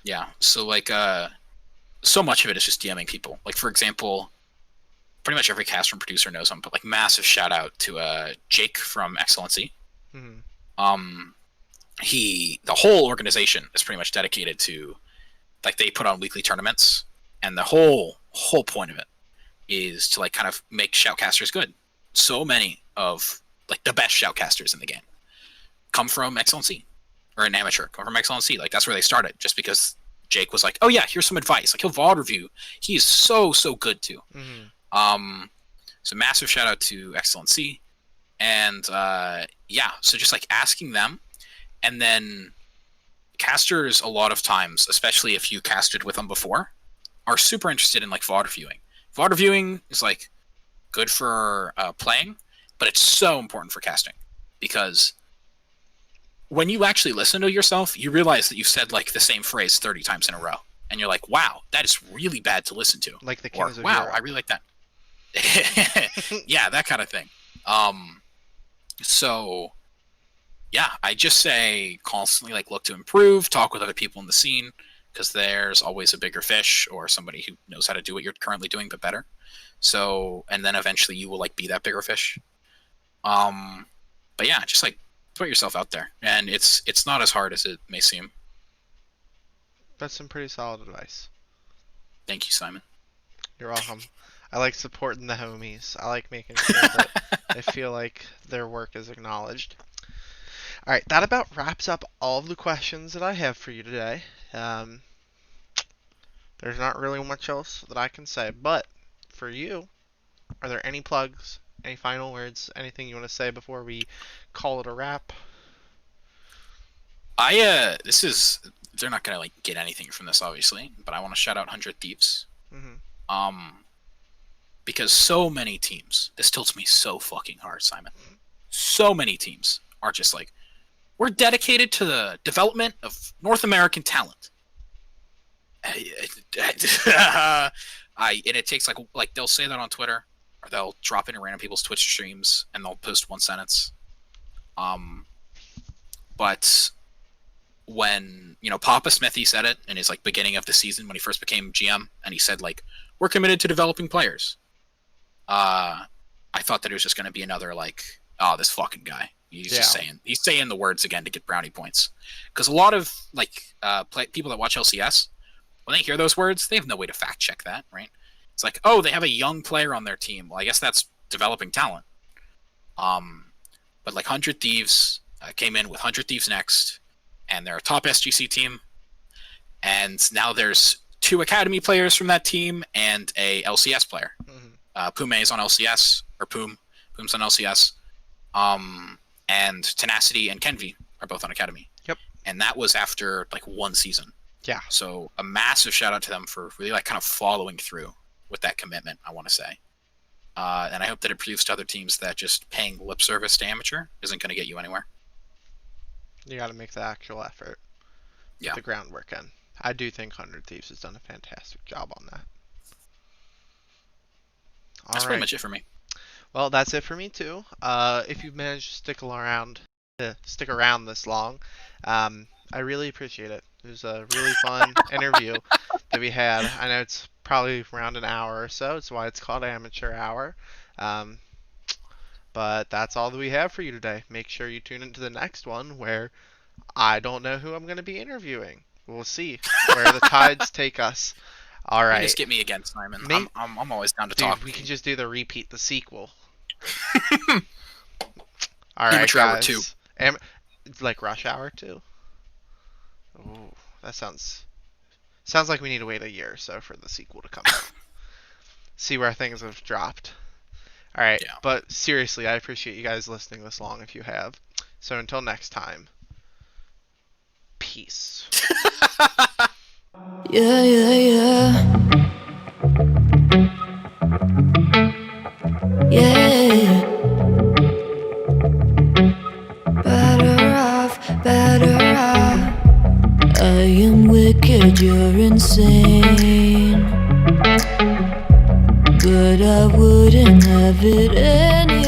Yeah. So like, so much of it is just DMing people. Like for example, pretty much every caster and producer knows him, but like massive shout out to Jake from Excellency. The whole organization is pretty much dedicated to, like, they put on weekly tournaments, and the whole point of it is to like kind of make shoutcasters good. So many of like the best shoutcasters in the game come from Excellency, or an amateur come from Excellency. Like that's where they started, just because Jake was like, "Oh yeah, here's some advice." Like he'll VOD review. He is so good too. So massive shout out to Excellency, and yeah, so just like asking them. And then casters, a lot of times, especially if you casted with them before, are super interested in like VOD reviewing. VOD reviewing is like good for playing, but it's so important for casting, because when you actually listen to yourself, you realize that you've said like the same phrase 30 times in a row, and you're like, "Wow, that is really bad to listen to." Like the Kings of "Wow, Europe. I really like that." Yeah, that kind of thing. So yeah, I just say constantly like look to improve, talk with other people in the scene, because there's always a bigger fish or somebody who knows how to do what you're currently doing but better. So, and then eventually you will like be that bigger fish. But yeah, just like put yourself out there, and it's not as hard as it may seem. That's some pretty solid advice. Thank you, Simon. You're welcome. I like supporting the homies. I like making sure that I feel like their work is acknowledged. Alright, that about wraps up all of the questions that I have for you today. There's not really much else that I can say, but for you, are there any plugs, any final words, anything you want to say before we call it a wrap? They're not gonna like get anything from this, obviously, but I want to shout out 100 Thieves. Because so many teams, this tilts me so fucking hard, Simon. So many teams are just like, "We're dedicated to the development of North American talent." And it takes like they'll say that on Twitter, or they'll drop into random people's Twitch streams and they'll post one sentence. But when Papa Smithy said it in his like beginning of the season when he first became GM, and he said like, "We're committed to developing players." I thought that it was just going to be another like, "Oh, this fucking guy." He's saying the words again to get brownie points. Because a lot of like people that watch LCS, when they hear those words, they have no way to fact check that, right? It's like, oh, they have a young player on their team. Well, I guess that's developing talent. But like 100 Thieves came in with 100 Thieves Next, and they're a top SGC team. And now there's 2 academy players from that team and a LCS player. Mm-hmm. Pume is on LCS, or Poom's on LCS. And Tenacity and Kenvi are both on academy. Yep. And that was after like 1 season. Yeah. So a massive shout out to them for really like kind of following through with that commitment, I want to say. And I hope that it proves to other teams that just paying lip service to amateur isn't going to get you anywhere. You got to make the actual effort. Yeah. The groundwork in. I do think 100 Thieves has done a fantastic job on that. That's pretty much it for me. Well, that's it for me too. If you've managed to stick around this long, I really appreciate it. It was a really fun interview that we had. I know it's probably around an hour or so. It's why it's called Amateur Hour. But that's all that we have for you today. Make sure you tune into the next one where I don't know who I'm going to be interviewing. We'll see where the tides take us. All right. Just get me again, Simon. I'm always down to talk. We can just do the sequel. All right, Amateur guys. Hour 2. Like Rush Hour 2. Oh, that sounds like we need to wait a year or so for the sequel to come out. See where things have dropped. All right, yeah. But seriously, I appreciate you guys listening this long if you have. So until next time, peace. Yeah, yeah, yeah. Yeah. Better off. I am wicked, you're insane. But I wouldn't have it any